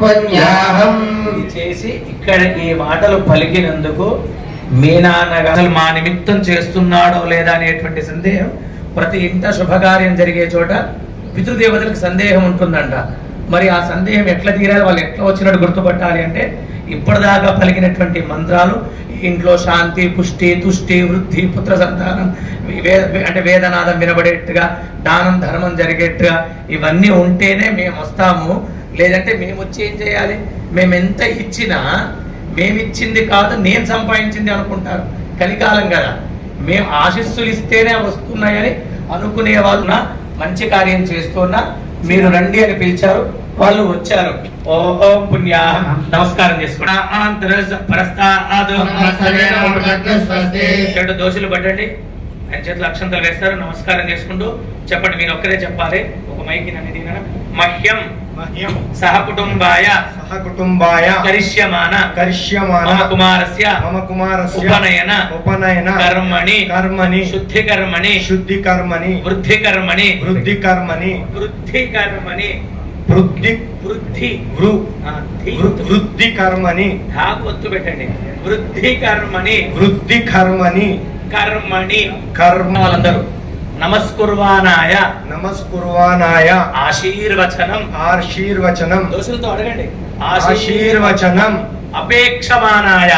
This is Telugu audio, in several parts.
పుణ్యాహం చేసి ఇక్కడ ఈ మాటలు పలికినందుకు మీ నాన్నగా అసలు మా నిమిత్తం చేస్తున్నాడో లేదా అనేటువంటి సందేహం ప్రతి ఇంట శుభకార్యం జరిగే చోట పితృదేవతలకు సందేహం ఉంటుందంట. మరి ఆ సందేహం ఎట్లా తీరాలి, వాళ్ళు ఎట్లా వచ్చినట్టు గుర్తుపట్టాలి అంటే ఇప్పటిదాకా పలికినటువంటి మంత్రాలు ఇంట్లో శాంతి, పుష్టి, తుష్టి, వృద్ధి, పుత్ర సంతానం, అంటే వేదనాదం వినబడేట్టుగా, దానం ధర్మం జరిగేట్టుగా ఇవన్నీ ఉంటేనే మేము వస్తాము. లేదంటే మేము వచ్చి ఏం చేయాలి, మేము ఎంత ఇచ్చినా మేమిచ్చింది కాదు నేను సంపాదించింది అనుకుంటారు. కలికాలం కదా, మేము ఆశీస్సులు ఇస్తేనే వస్తున్నాయని అనుకునే వాళ్ళు మంచి కార్యం చేస్తున్నా మీరు రండి అని పిలిచారు, వాళ్ళు వచ్చారు. ఓం పుణ్యా నమస్కారం చేసుకున్నా దోషులు పట్టండి, ఆయన చేతులు అక్షంతలు వేస్తారు. నమస్కారం చేసుకుంటూ చెప్పండి, మీరు ఒక్కరే చెప్పాలి. ఒక మైకి నన్ను దీన మహ్యం సహకుటుంబాయ కరిష్యమాన మమ కుమారస్య ఉపనయన కర్మణి శుద్ధి కర్మణి వృద్ధి కర్మణి వృద్ధి కర్మణి ఒత్తు పెట్టండి. వృద్ధి కర్మణి కర్మ వాళ్ళందరూ నమస్కుర్వానాయ ఆశీర్వచనం దోషులతో అడగండి. ఆశీర్వచనం అపేక్షమానాయ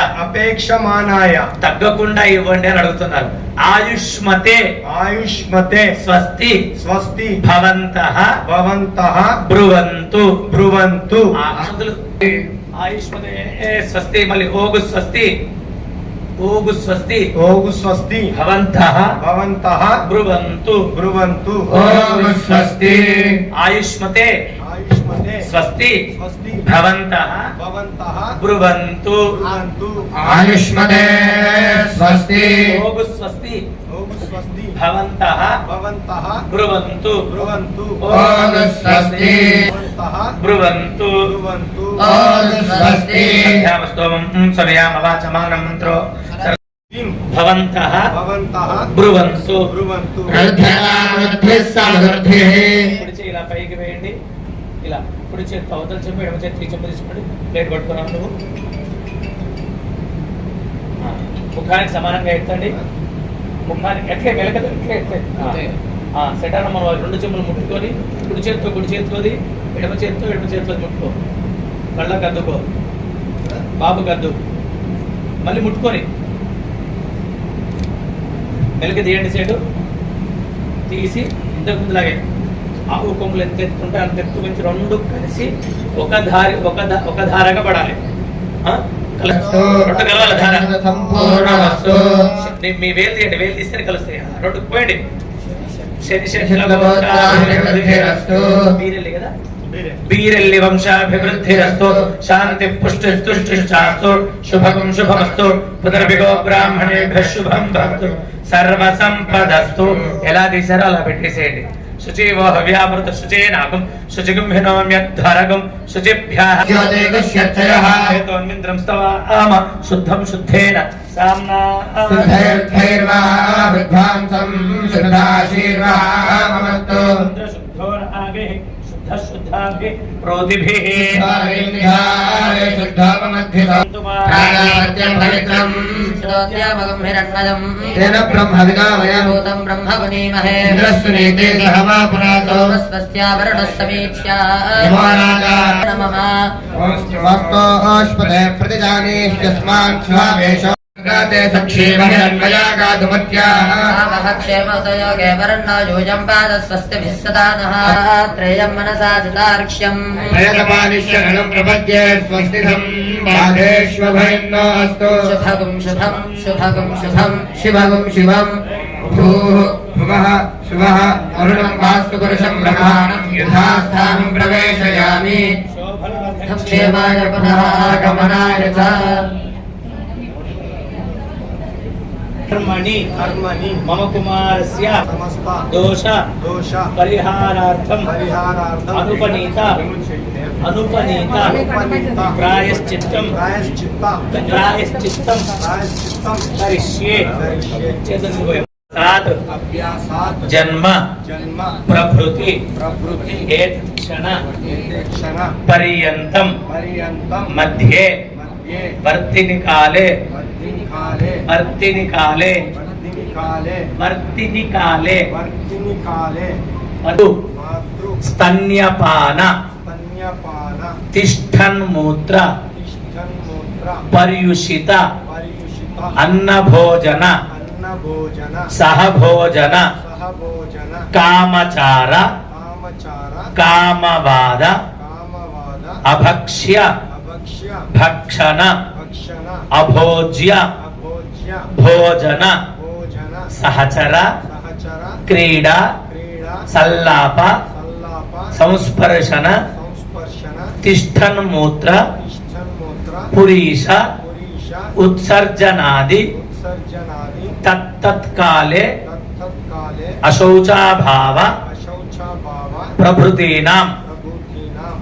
తగ్గకుండా ఇవ్వండి అని అడుగుతున్నారు. ఆయుష్మతే స్వస్తి భవంతః బ్రువంతు ఆయుష్మతే స్వస్తి. మళ్ళీ ఓగు స్వస్తి భవంతః బ్రువంతు ఓం స్వస్తి. ఆయుష్మతే స్వస్తి భవంతః బ్రువంతు ఆయుష్మతే స్వస్తి. ఓం స్వస్తి భవంతః బ్రువంతు ఓం స్వస్తి బ్రువంతు ఓం స్వస్తి. స్తోమం సమయామ వాచమానం మంత్రో భవంతః బ్రువంతు ఇలా పైకి వేయండి. ఇలా కుడి చేతి అవతల చెప్పి ఎడమ చేతి చెప్పు తీసుకోండి. ప్లేట్ పట్టుకున్నాను. నువ్వు ముఖానికి సమానంగా ఎత్తండి. ముఖానికి ఎట్లే వెలకదు, ఎట్లే సెటాన మనం రెండు చెంబులు ముట్టుకొని కుడి చేతితోది ఎడమ చేతితో ముట్టుకో. కళ్ళకు అద్దుకో, బాబుకి అద్దు, మళ్ళీ ముట్టుకొని వెలక తీయండి. సేటు తీసి ఇంతకు ముందులాగే ఆవు కొమ్ములు ఎంత ఎత్తుకుంటే అంత ఎత్తు నుంచి రెండు కలిసి ఒక ధారగా పడాలి. రెండు కలవాలి ధార. మీ వేలు తీయండి, వేలు తీస్తే కలుస్తాయి. రెండు పోయండి. కదా బీరెల్లి వంశాభివృద్ధిరస్తు శాంతి పుష్టిస్తుష్టిశ్చాస్తు శుభం శుభమస్తు పునర్విగో బ్రాహ్మణేభ్యః శుభం భవతు సర్వ సంపదస్తు. ఎలా తీశారో అలా పెట్టేసేయండి. శుచివో హవ్యామృత శుచేనాగం శుచిగుంభినోమ్యధ్వరగం శుచిభ్యః హేతోన్మింద్రం స్తవామ శుద్ధం శుద్ధేన సామ్నా శుద్ధైర్ధైర్వా విద్వాంసం శుద్ధాశీర్వామస్తు శుద్ధోరాగే శుద్ధాభి ప్రోదిభిః తేన బ్రహ్మ వినామయం బ్రహ్మ పునీమహే ఇంద్రస్సునీతే సహమా పునాతో స్వస్త్యావరణః సమీక్ష్యా నమః స్వస్తోష్పదే ప్రతిజానీష్యస్మాన్ స్వావేశ గాతే సక్షేమహిరణ్మయాగాతుమత్యాః క్షేమోదయోగే వరణ్ణోయూజం పాదస్వస్తిభిः సదానః త్రేయం మనసా చితార్క్ష్యం ప్రయతమానిష్యగణం ప్రపద్యే స్వస్తిధం పాదేష్వభయన్నో అస్తు శుభగం శుభం శివగం శివం భువః శుభః అరుణం వాస్తు పురుషం బ్రహ్మాణం యథాస్థానం ప్రవేశయామి క్షేమాయ పునః ఆగమనాయ చ కర్మణి మమ కుమారస్య దోష పరిహారార్థం అనుపనీత ప్రాయశ్చిత్తం కరిష్యే. చేతులు తాత్ అభ్యాసాత్ జన్మ జన్మ ప్రభృతి ప్రభృతి ఏతక్షణ క్షణ పర్యంతం పర్యంతం మధ్యే మధ్యే వర్తిని కాలే వర్తిని కాలే వర్తిని కాలే వర్తిని కాలే వర్తిని కాలే వర్తిని కాలే మధు మాతృ స్తన్యపాన స్తన్యపాన తిష్టన్మూత్ర తిష్టన్మూత్ర పర్యుషిత పర్యుషిత అన్నభోజన అన్నభోజన సహభోజన సహభోజన కామచార కామచార కామవాద కామవాద అభక్ష్య అభక్ష్య భక్షణ భక్షణ అభోజ్య అభోజ్య భోజన భోజన సహచర సహచర క్రీడా క్రీడా సల్లాప సల్లాప సంస్పర్శన సంస్పర్శన తిష్టన్మూత్ర తిష్టన్మూత్ర పురీష పురీష ఉత్సర్జనాది ఉత్సర్జనాది తత్తత్కాలే తత్తత్కాలే అశౌచాభావ అశౌచభావ ప్రభృతీనాం ప్రభూతీనాం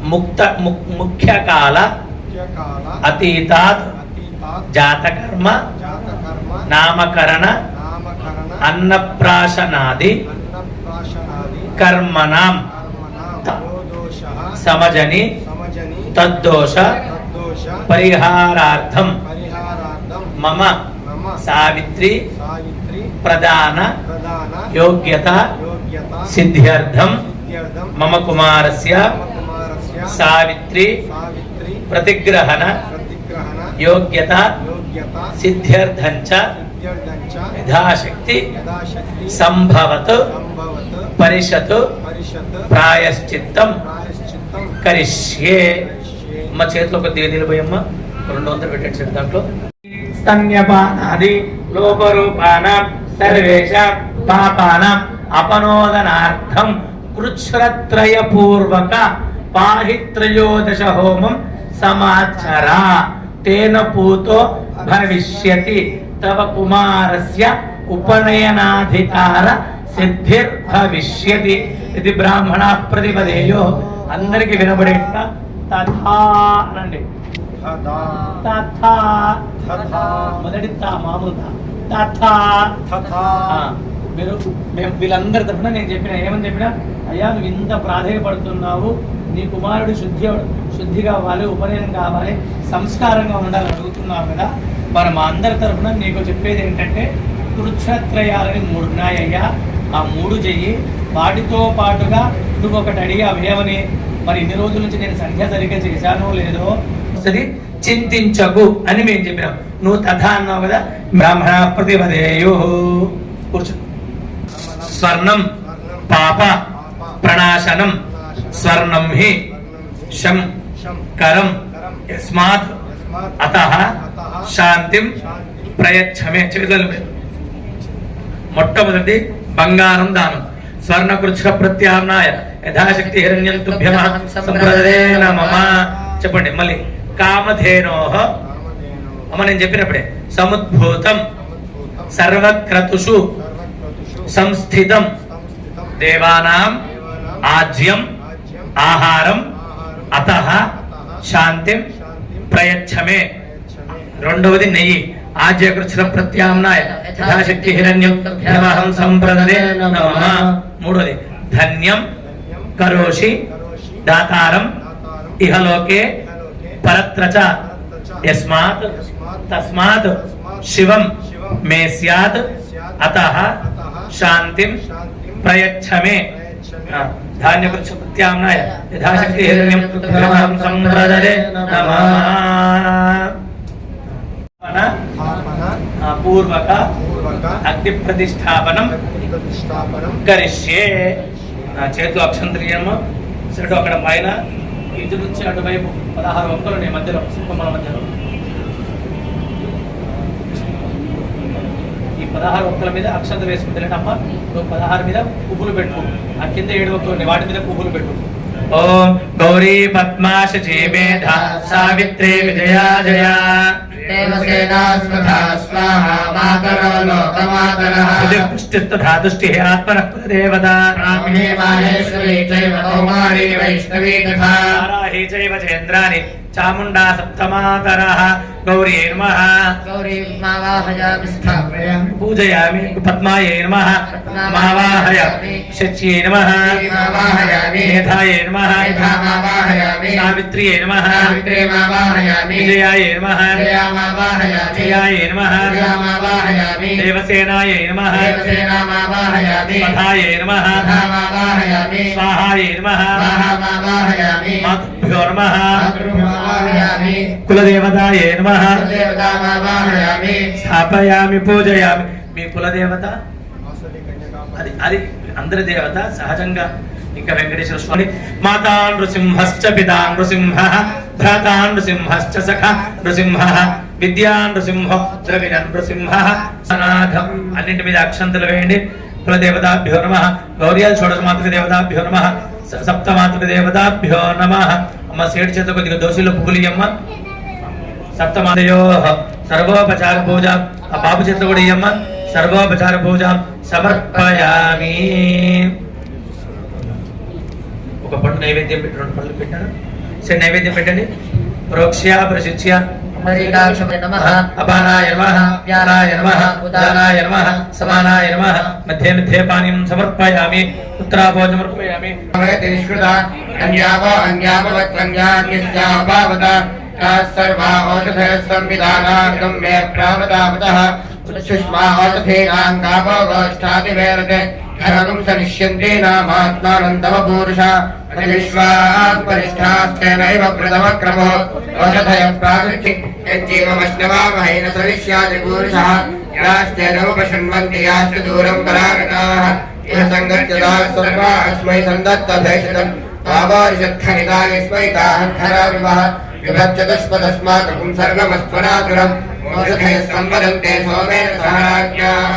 ముఖ్యకాల ముఖ్యకాల అతీతాత్ అతీతాత్ జాతకర్మ జాతకర్మ నామకరణ నామకరణ అన్నప్రాశనాది అన్నప్రాశనాది కర్మణాం కర్మణాం యోదోషః సమజని సమజని తద్దోష తద్దోష పరిహారార్థం పరిహారార్థం మమ మమ సావిత్రి సావిత్రి ప్రధాన ప్రధాన యోగ్యత యోగ్యత సిద్ధ్యర్థం సిద్ధ్యర్థం మమ కుమారస్య మమ కుమారస్య సావిత్రి సావిత్రి ప్రతిగ్రహణ ప్రతిగ్రహణ యోగ్యత యోగ్యత సిద్ధ్యర్థం చ సిద్ధ్యర్థం చ యథాశక్తి యథాశక్తి సంభవత్ సంభవత్ పరిషత్ పరిషత్ ప్రాయశ్చిత్తం ప్రాయశ్చిత్తం కరిష్యే కరిష్యే. అమ్మ చేతిలో ఒక దిగదిలిపోయమ్మ 200 పెట్టేసాడు దాంట్లో స్తన్యపానాది లోపరూపానాం సర్వేషాం పాపానాం అపనోదనార్థం కృచ్ఛ్రత్రయ పూర్వక పాహిత్రయోదశ హోమం సమాచర తేన పూతో భవిష్యతి తవ కుమారస్య ఉపనయనాధికార సిద్ధిర్భవిష్యతి ఇది బ్రాహ్మణ ప్రతిపదేయో అందరికి వినబడేట తథా అనండి తథా తథా తథా మొదటి తా మామూలు తథా తథా మీరు మేము వీళ్ళందరి తరఫున నేను చెప్పిన ఏమని చెప్పినా అయ్యా నువ్వు ఇంత ప్రాధాన్యపడుతున్నావు నీ కుమారుడు శుద్ధి కావాలి ఉపనయనం కావాలి సంస్కారంగా ఉండాలని అడుగుతున్నావు కదా మరి మా అందరి తరఫున నీకు చెప్పేది ఏంటంటే కృచ్ఛత్రయాలని 3 ఉన్నాయ్యా ఆ 3 చెయ్యి వాటితో పాటుగా నువ్వు ఒకటి అడిగావు ఏమని మరి ఇన్ని రోజుల నుంచి నేను సంఖ్య సరిగ్గా చేశానో లేదో సరి చింతించకు అని మేము చెప్పినాం నువ్వు తథా అన్నావు కదా బ్రాహ్మణ ప్రతిపదేయో కూర్చో స్వర్ణం పాప ప్రణాశనం స్వర్ణం హి శం కరం యస్మాత్ అతః శాంతిం ప్రయచ్చమే చేతులు మొట్టమొదటి బంగారం దానం స్వర్ణకృచ్ఛ ప్రత్యామ్నాయ యథాశక్తి హిరణ్యం తుభ్యమహం సంప్రదదే నమః చెప్పండి మళ్ళీ కామధేనోః అమ్మ నేను చెప్పినప్పుడే సముద్భూతం సర్వక్రతుషు సంస్థితం దేవానాం ఆజ్యం ఆహారం అతః శాంతిం ప్రయచ్చమే రెండవది నెయ్యి ఆజ్యకృచ్ఛ ప్రత్యామ్నాయ యథాశక్తి హిరణ్యం తుభ్యమహం సంప్రదదే నమః మూడవది ధన్యం కరోషి దాతారం ఇహలోకే పరత్ర చ యస్మాత్ తస్మాత్ శివం మే స్యాత్ అతః శాంతిం ప్రయచ్చమే ధాన్యకృచ్ఛ ప్రత్యామ్నాయ యథాశక్తి హిరణ్యం తుభ్యమహం సంప్రదదే నమః పూర్వక అగ్ని ప్రతిష్టాపనం కరిష్యే చేతిలో అక్షంత్రియము సరే అక్కడ పైన ఇటు నుంచి అటువైపు 16 ఒక్కలు ఉన్నాయి మధ్యలో సింహముల మధ్యలో ఈ 16 ఒక్కల మీద అక్షంత వేసుకుంటే అమ్మ నువ్వు 16 మీద పువ్వులు పెట్టు ఆ కింద 7 ఒక్కలు ఉన్నాయి వాటి మీద పువ్వులు పెట్టు ఓం గౌరీ పద్మాశ చేమేధ సావిత్రి విజయా జయ దేవసేనా స్వధా స్వాహా మాతరో లోకమాతరః పుష్టిస్తథా దుష్టిః ఆత్మనః కులదేవతా బ్రాహ్మణే మాహేశ్వరీ చైవ కౌమారీ వైష్ణవీ తథా తారాహి చైవ చంద్రాని చాముండా సప్తమాతరః గౌరీ నమః गौरी मावाहयामि स्थापयामि పూజయామి పద్మాయై నమః మావాహయామి శచ్యై నమః मावाहयामि మేధాయై నమః मावाहयामि సావిత్ర్యై నమః सावित्रे मावाहयामि విజయాయై నమః जया मावाहयामि జయాయై నమః जया मावाहयामि దేవసేనాయై నమః देवसेना मावाहयामि పదాయై నమః तथा मावाहयामि స్వాహాయై నమః स्वाहा मावाहयामि మాతృభ్యో నమః मावाहयामि కులదేవతాయై నమః देवता मावाहयामि స్థాపయామి పూజయామి మీ కులదేవత అది అది అందరి దేవత సహజంగా ఇంకా వెంకటేశ్వర స్వామి మాతా నృసింహశ్చ పితా నృసింహ భ్రాతా నృసింహశ్చ సఖ నృసింహ విద్యా నృసింహ ద్రవిణ నృసింహ సనాథం అన్నింటి మీద అక్షంతలు వేయండి కులదేవతాభ్యో నమః గౌర్యాల్ షోడశ మాతృక దేవతాభ్యో నమః సప్త మాతృక దేవతాభ్యో నమః అమ్మ సేటు చేత కొద్దిగా దోషులు పువ్వులియమ్మ సప్తమాదయో సర్వోపచార పూజ ఆ బాబు చేతిలో కూడా ఇయ్యమ్మ సర్వోపచార పూజ సమర్పయామి ఒక పండు నైవేద్యం పెట్టి 2 పండ్లు పెట్టాను సరే నైవేద్యం పెట్టండి ప్రోక్ష్య ప్రశిచ్య మరికాక్షమే నమః అపానాయ నమః వ్యానాయ నమః ఉదానాయ నమః సమానాయ నమః మధ్యే మధ్యే పానీయం సమర్పయామి ఉత్తరాభోజ సమర్పయామి నిష్కృత అన్యావత్కన్యాన్యస్యాపావత సర్వా ఔషధయ సంవిధానార్థం మే ప్రావతావతః సుష్మా ఔషధీనాం గావో గోష్ఠాదివేరతే ధర్మం సనిష్యంతే నామాత్మానందవ పురుష విశ్వాత్మనిష్టాస్తేనైవ ప్రథమక్రమో ఔషధయ ప్రాగృతి యజ్జీవమశ్నవామహైన సవిష్యాది పురుషः యాస్తేనముపశృణ్వంతి యాశ్చ దూరం పరాగతాः ఇహ సంగత్యదా సర్వా అస్మై సందత్తభేషజం ఆవారిషత్ఖనిదాయస్మై తాహంకరావివః విభజ్యతస్మదస్మాకం సర్వమస్త్వనాతురం ఔషధయ సంవదంతే సోమేన సహరాజ్ఞాః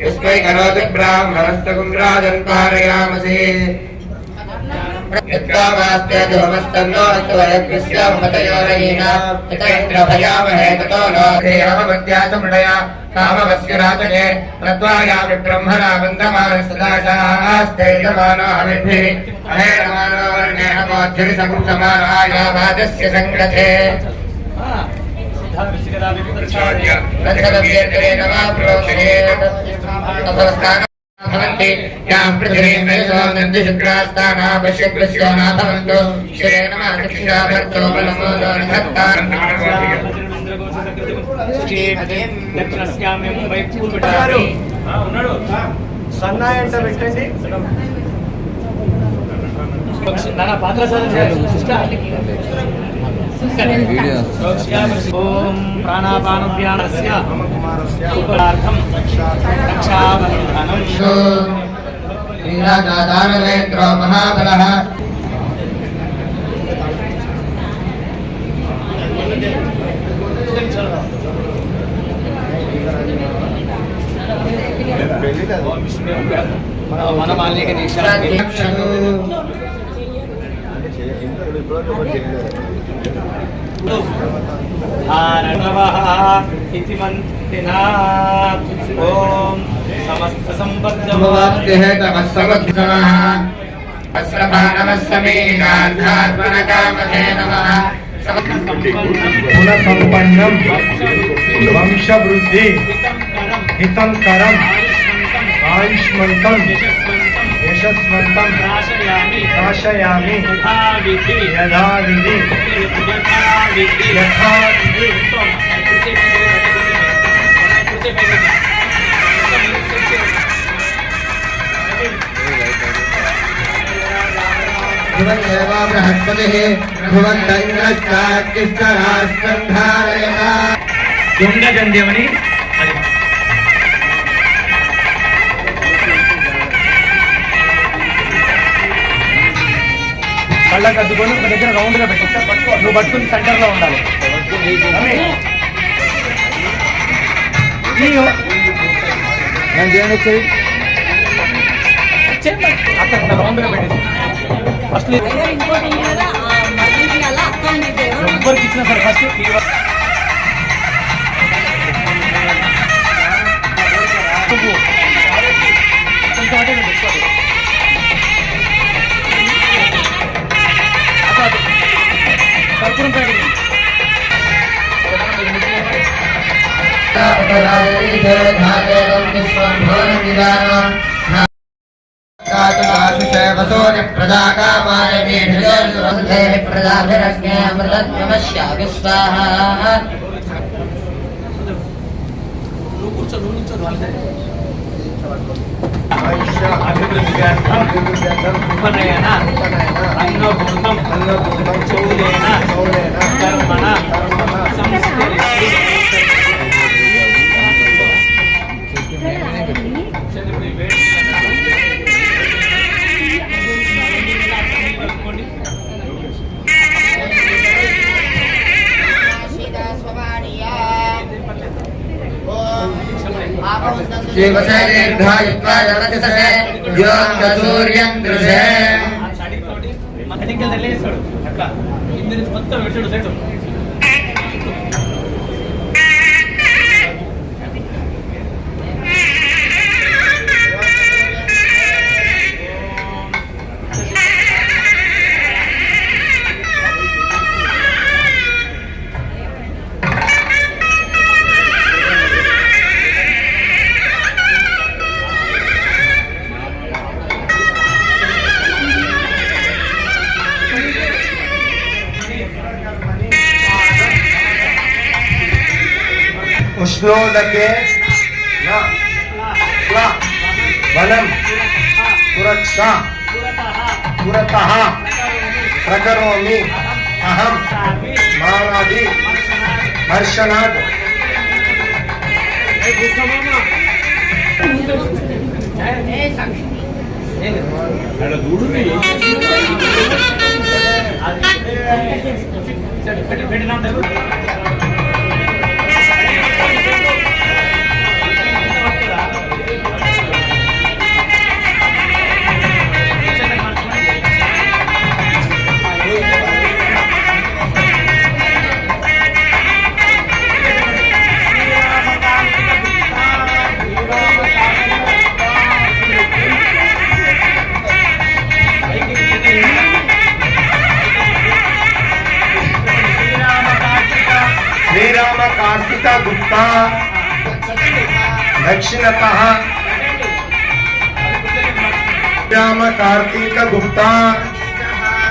యస్మై కరోతి బ్రాహ్మణస్తకుం రాజన్ పారయామసి యత్కామాస్తే ధూమస్తన్నో అస్త్వయకృష్యమతయోరయీనా యతేంద్రభయామహే తతో లోకేయమత్యాచమృడయా కామవస్య రాజనే తద్వాయామి బ్రహ్మణా వందమాన సదాశాస్తే యమానో హవిర్భిః అహేరమానో వర్ణేన మోధ్యరి సకుం సమానాయ వాదస్య సంగ్రథే తత్సదవ్యేతరేణ వా ప్రోక్షయేత్ తపస్తాన భవంతి యాం పృథివీమేషో నిర్దిశుక్రాస్తానా పశ్యగ్రస్యో నా భవంతు శ్రేణ మాక్షిషాభర్తో బలమోదో నిధత్తారం సన్నాయి అంటే పెట్టండి ఓం ప్రాణాపానవ్యానస్య మమ కుమారస్య ఉపరార్థం రక్షాబంధనం శ్రీరాజాదానవేంద్రో మహాబలః వనమాలిక దీక్ష इति मन्त्रिणा ओम समस्त संबद्धं గుణసంపన్నం వంశవృద్ధి హితంకరం ఆయుష్మంతం యశస్వంతం ప్రాశయామి యథావిధి యథావిధి బృహస్పతి భువంతరాష్ట్రం ధారయతా దుంగజంధ్యమని అది కళ్ళకు అద్దుకొని ఒక దగ్గర రౌండ్ గా పెట్టి నువ్వు పట్టుకుని సెంటర్ లో ఉండాలి అక్కడ రౌండ్ గా పెట్టి ఫస్ట్ ఎవ్వరికి ఇచ్చిన సరే ఫస్ట్ కర్పూరం ప్యాకెట్ धारेदं विश्वं भुवनं विदानं कातुलाशुषेवसोनि प्रजाकामाय मेढजोर्वन्धे प्रजाभिरज्ञे अमृतत्वमस्यापि स्वाहा ఉపనయన అన్నభూతం చౌలేన కర్మణ సంస్కరిష్యే उष्णोदके वनं सुरक्षा पुरतः प्रकरोमि अहं मानादि हर्षणात् श्रीराम कार्तिक गुप्ता दक्षिणतः श्रीराम कार्तिक गुप्ता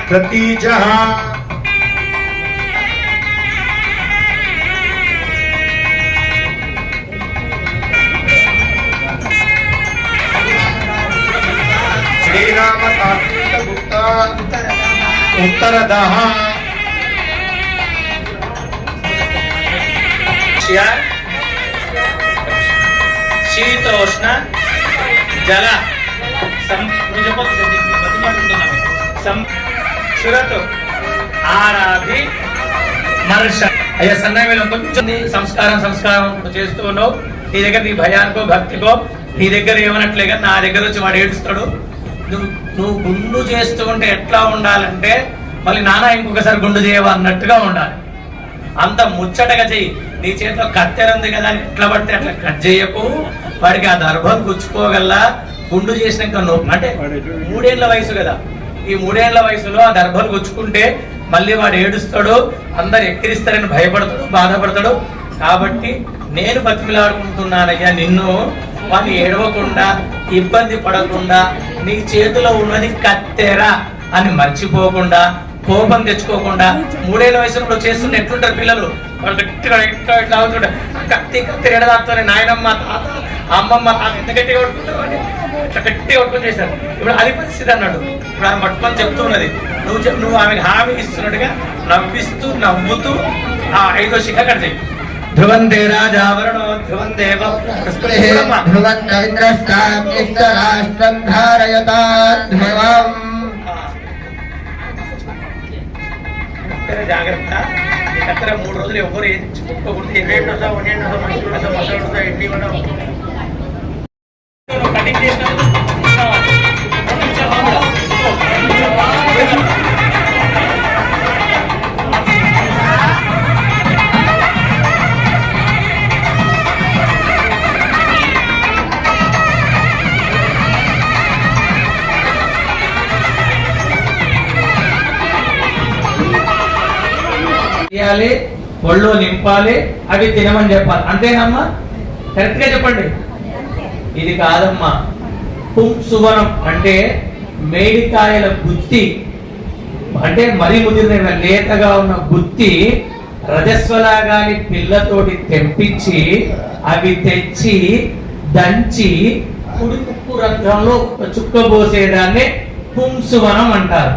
प्रतीजः श्रीराम कार्तिक गुप्ता उत्तरदः शीतोष्ण जल సురతు ఆరాధి మర్ష అయ్యా సన్నాయిలో కొంచెం సంస్కారం చేస్తూ ఉన్నావు. నీ దగ్గర నీ భయానికో భక్తికో నీ దగ్గర ఏమనట్లేగా నా దగ్గర వచ్చి వాడు ఏడుస్తాడు. నువ్వు గుండు చేస్తూ ఉంటే ఎట్లా ఉండాలంటే మళ్ళీ నాన్న ఇంకొకసారి గుండు చేయవా అన్నట్టుగా ఉండాలి. అంత ముచ్చటగా చెయ్యి. నీ చేతిలో కత్తెర ఉంది కదా అని ఎట్లా పడితే అట్లా కట్ చేయకు. వాడికి ఆ దర్భం గుచ్చుకోగల్లా. గుండు చేసినాక అంటే 3 ఏళ్ల వయసు కదా, ఈ 3 ఏళ్ల వయసులో ఆ దర్భలు గుచ్చుకుంటే మళ్ళీ వాడు ఏడుస్తాడు, అందరు ఎక్కిరిస్తారని భయపడతాడు, బాధపడతాడు. కాబట్టి నేను బతిమిలాడుకుంటున్నానయ్యా నిన్ను, వాడిని ఏడవకుండా ఇబ్బంది పడకుండా నీ చేతిలో ఉన్నది కత్తెర అని మర్చిపోకుండా కోపం తెచ్చుకోకుండా 3 ఏళ్ల వయసులో చేస్తుంటే ఎట్లుంటారు పిల్లలు, వాళ్ళు గట్టిగా ఇట్లా అవుతుంటారు. కత్తి ఎడదాపుతారు. నాయనమ్మ తాత అమ్మమ్మ తాత ఎంత గట్టిగా కొట్టుకుంటారు అని ఇట్లా గట్టిగా కొట్టుకుని చేశారు. ఇప్పుడు అది పరిస్థితి అన్నాడు. ఇప్పుడు ఆమె పట్టుకొని చెప్తున్నది, నువ్వు ఆమెకు హామీ ఇస్తున్నట్టుగా నవ్విస్తూ నవ్వుతూ ఆ 5వ శిఖ కడితే ధ్రువందే రాజావరణో ధ్రువం దేవ జాగ్రత్త. కత్తెర 3 రోజులు ఎవరు ఏది చుట్టుకోకూడదు. 20 రోజులు 12 రోజులు మనుషులు ఉండదు, మసాలు ఉండదు, ఇడ్లీ ఉండవు. కటింగ్ చేసినప్పుడు ఒళ్ళు నింపాలి, అవి తినమని చెప్పాలి. అంతేనమ్మా? కరెక్ట్ గా చెప్పండి. ఇది కాదమ్మా. పుంసువనం అంటే మేడికాయల గుత్తి, అంటే మరీ ముదిరిన లేతగా ఉన్న గుత్తి రజస్వలాగాని పిల్లతోటి తెంపించి అవి తెచ్చి దంచి కుడిముక్కు రంధ్రంలో చుక్కబోసేదాన్ని పుంసువనం అంటారు.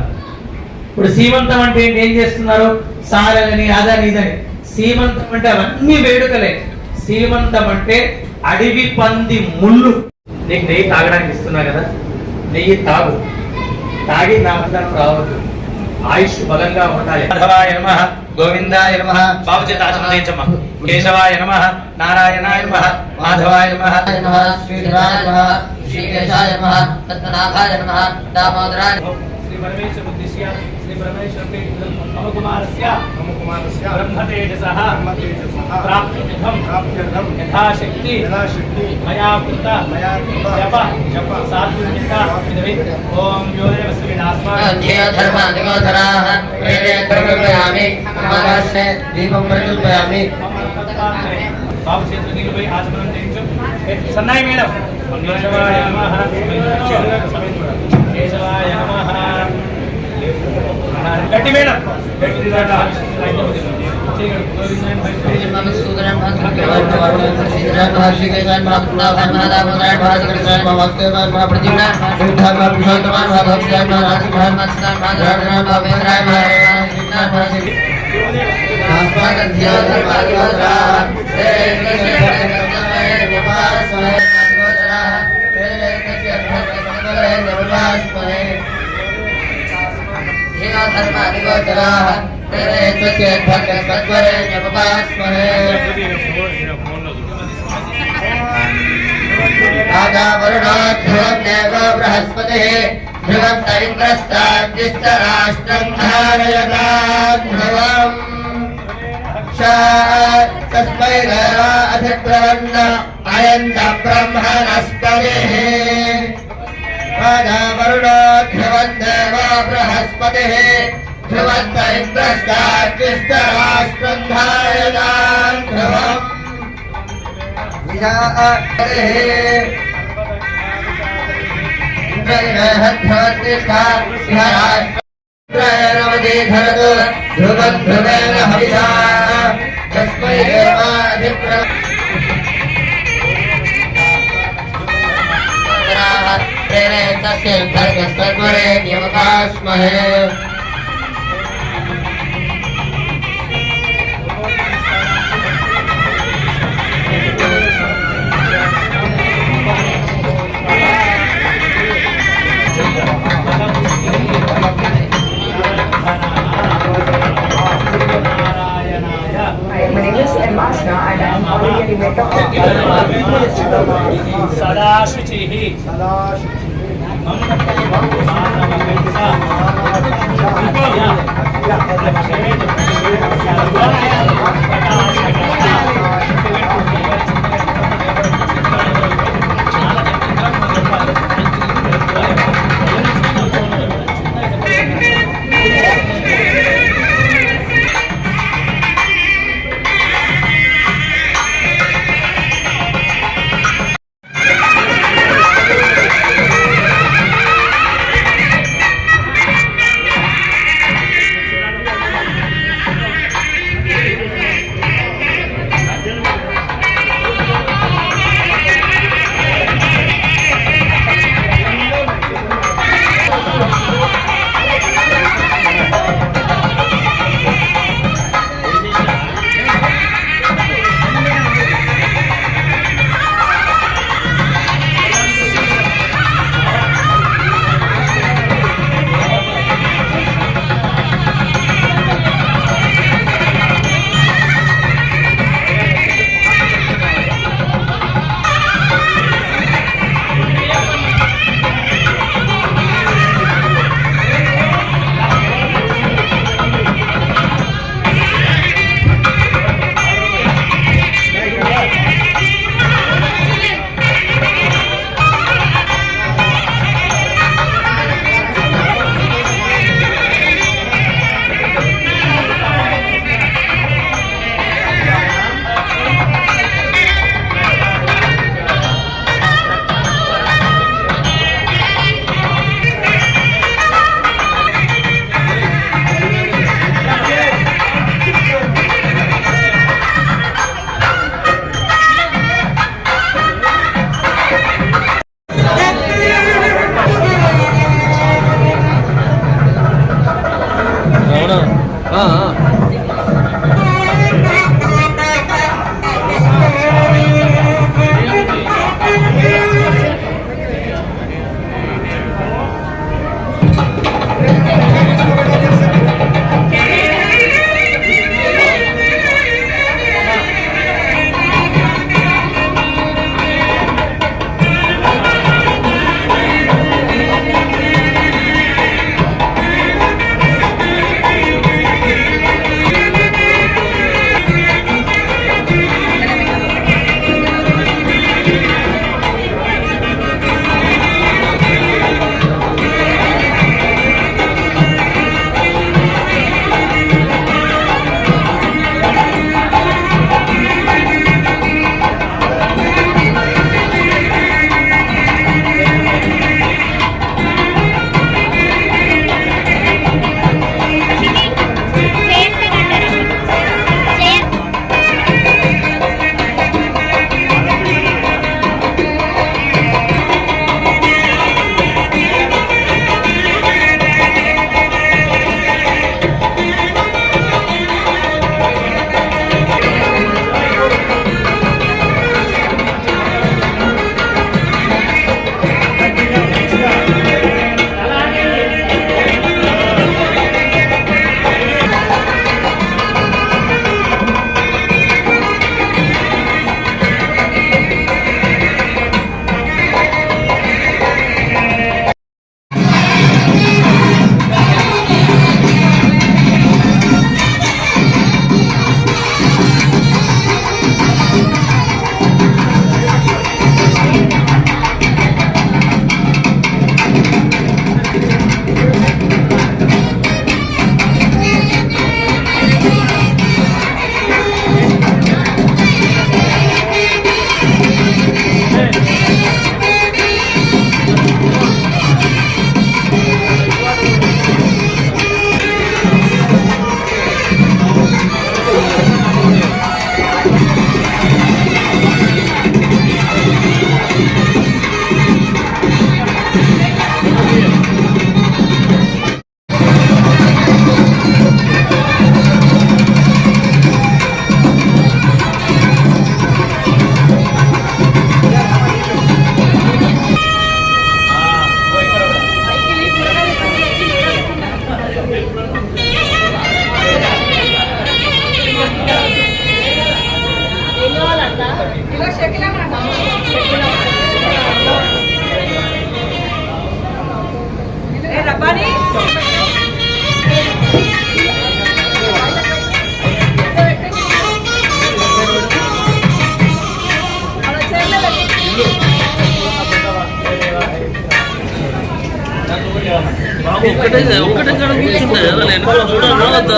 ఇప్పుడు సీమంతం అంటే ఏం చేస్తున్నారు? సారలని అదని ఇదని. సీమంతం అంటే అవన్నీ వేడుకలే. సీమంతం అంటే అడవి పంది ముళ్ళు. నీకు నెయ్యి తాగడానికి ఇస్తున్నా కదా, నెయ్యి తాగు. తాగి నా మందరం రావద్దు, ఆయుష్ బలంగా ఉండాలి. మాధవాయ నమః, గోవిందాయ నమః, బాబు చేత ఆచరించమ్మా. కేశవాయ నమః, నారాయణాయ నమః, మాధవాయ నమః, శ్రీధరాయ నమః, శ్రీకేశాయ నమః, పద్మనాభాయ నమః, దామోదరాయ శ్రీ పరమేశ్వర ఉద్దిశ్య శ్రీ పరమేశ్వర మమకుమారస్య బ్రహ్మతేజసః ప్రాప్త్యర్థం యథాశక్తి మయా కృత జప సాత్విక ఓం యోదేవ శ్రీనాస్మాన్ ధర్మాధికోధరాః ప్రేరేత్రయామి అమావాస్యే దీపం ప్రజ్వలయామి. బాబు చేతులు నీళ్ళపై ఆచమనం చేయించు. సన్నాయి మేడం. కేశవాయ నమః, కేశవాయ నమః. గట్టి మేడం, గట్టి राजा वरुणो ध्रुवं देवो बृहस्पतिः ध्रुवं इंद्रस्ताद्यश्च राष्ट्रं धारयता ध्रुवम् तस्मै देव अधिब्रवन्न अयन्त ब्रह्मणस्पतिः राजा वरुणो ध्रुवं देवो बृहस्पतिः ध्रुवं इंद्रस्ताद्यश्च राष्ट्रं धारयता ध्रुवम् ध्रुवेण हविषा तस्मै प्रेरयतस्य धर्मस्तत्वरे नियमकास्महे सदाशुचिः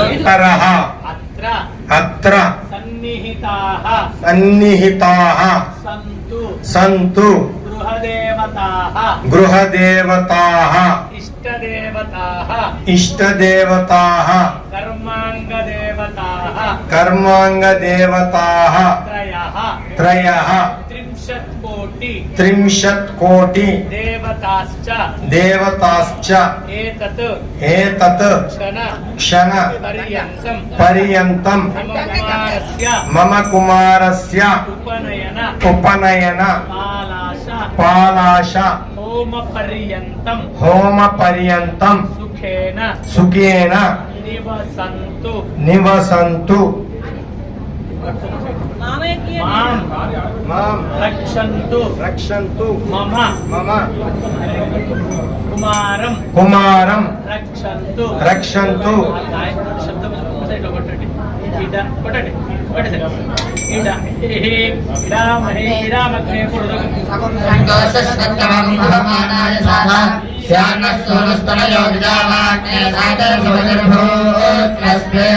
పితరః అత్ర అత్ర సన్నిహితాః సన్నిహితాః సంతు సంతు గృహదేవతాః గృహదేవతాః ఇష్టదేవతాః ఇష్టదేవతాః కర్మాంగదేవతాః కర్మాంగదేవతాః త్రయః త్రయః 30 కోటి దేవతాశ్చ ఏతత్ ఏతత్ క్షణ పర్యంతం మమ కుమారస్య ఉపనయన పాలాశ హోమ పర్యంతం సుఖేన నివసంతు మాం రక్షంతు మమ కుమారం రక్షంతు సంతోషస్తమం భవమానాయ సాధా శ్యాన్నస్తోనస్తనయో విజావాగ్నే సాగర సమజర్భోత్రస్మే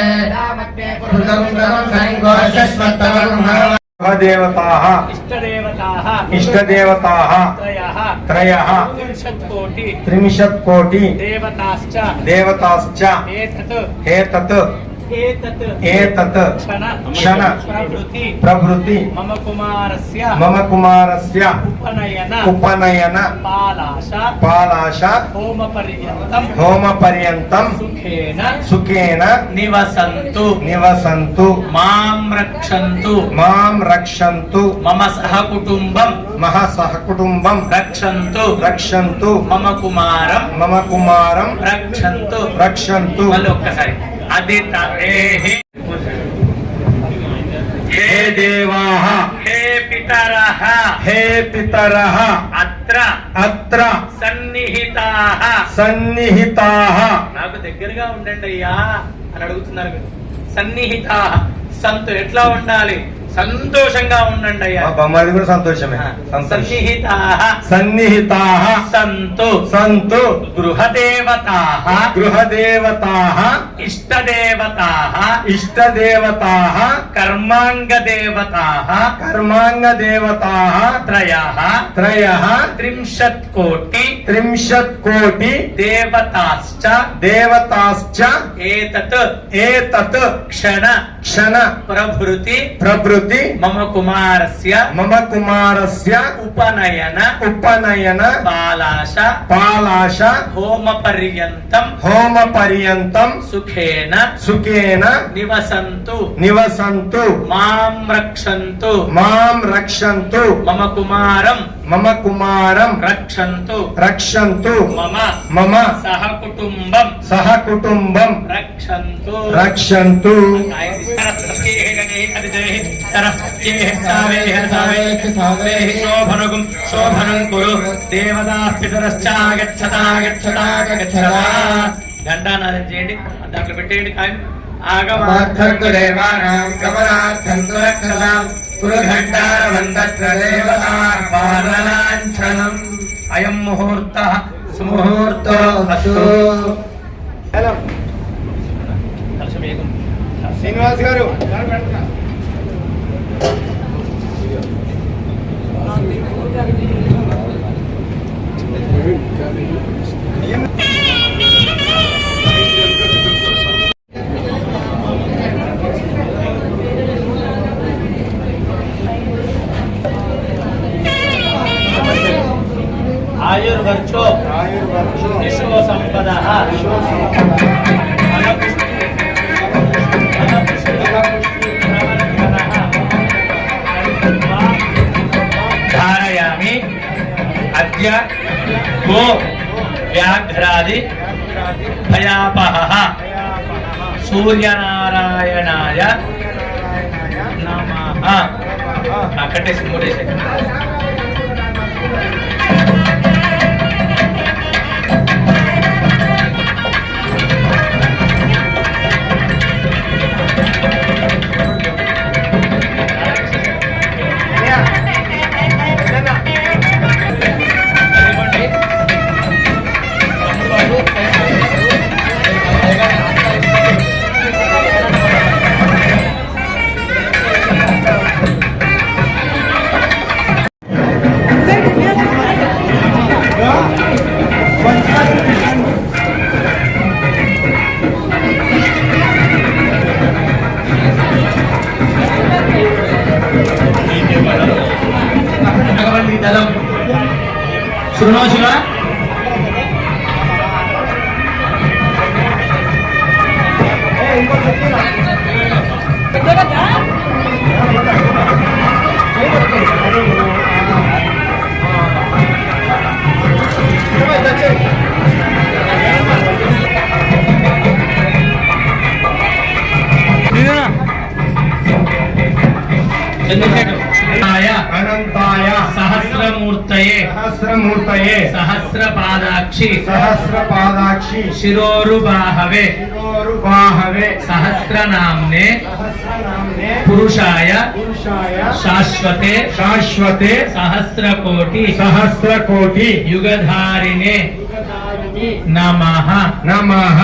దేవతాః ఇష్టదేవతాః త్రయః 30 కోటి దేవతాశ్చ ఏతత్ ఏతత్ క్షణ ప్రభృతి మమ కుమారస్య ఉపనయన పాలాశ హోమ పర్యంతం సుఖేన నివసంతు మాం రక్షంతు మమ సహకుటుంబం రక్షంతు మమ కుమారం రక్షంతు మళ్ళీ ఒక్కసారి అది హే దేవాః హే పితరః అత్ర సన్నిహితాః నాకు దగ్గరగా ఉండండి అయ్యా అని అడుగుతున్నారు మీరు. సన్నిహితాః సంతు ఎట్లా ఉండాలి? సంతోషంగా ఉండండి అయ్యా. బొమ్మది కూడా సంతోషమే. సన్నిహితాః సంతు గృహదేవతాః ఇష్టదేవతాః కర్మాంగదేవతాః త్రయః 30 కోటి దేవతాశ్చ ఏతత్ క్షణ ప్రభృతి మమ కుమారస్య ఉపనయన పాలాశ హోమ పర్యంతం సుఖేన నివసంతు మాం రక్షంతు మమ కుమారం రక్షంతు మమ సహకుటుంబం రక్షంతు శోభనం కురు దేవతా పితరశ్చాగచ్చతా ఘంటానాదం చేయండి, దాంట్లో పెట్టేయండి కాయం. ఆగమార్థంతు దేవానాం గమనార్థంతు రక్షతాం కురు ఘంటారవంతత్ర దేవతార్పాదలాంఛనం. అయం ముహూర్తః సుముహూర్తో అస్తు. శ్రీనివాస్ గారు ఆయుర్వర్చో యశో సంపదః ధారయామి అద్య గో వ్యాఘ్రాది భయాపహః సూర్యనారాయణాయ నమః. కట్టేసి మూడేసి శివ అనంతాయ సహస్రమూర్తయే సహస్రమూర్తయే సహస్రపాదాక్షి సహస్రపాదాక్షి శిరోరుబాహవే శిరోరుబాహవే సహస్రనామ్నే సహస్రనామ్నే పురుషాయ పురుషాయ శాశ్వతే శాశ్వతే సహస్రకోటి సహస్రకోటి యుగధారిణే నమః నమః.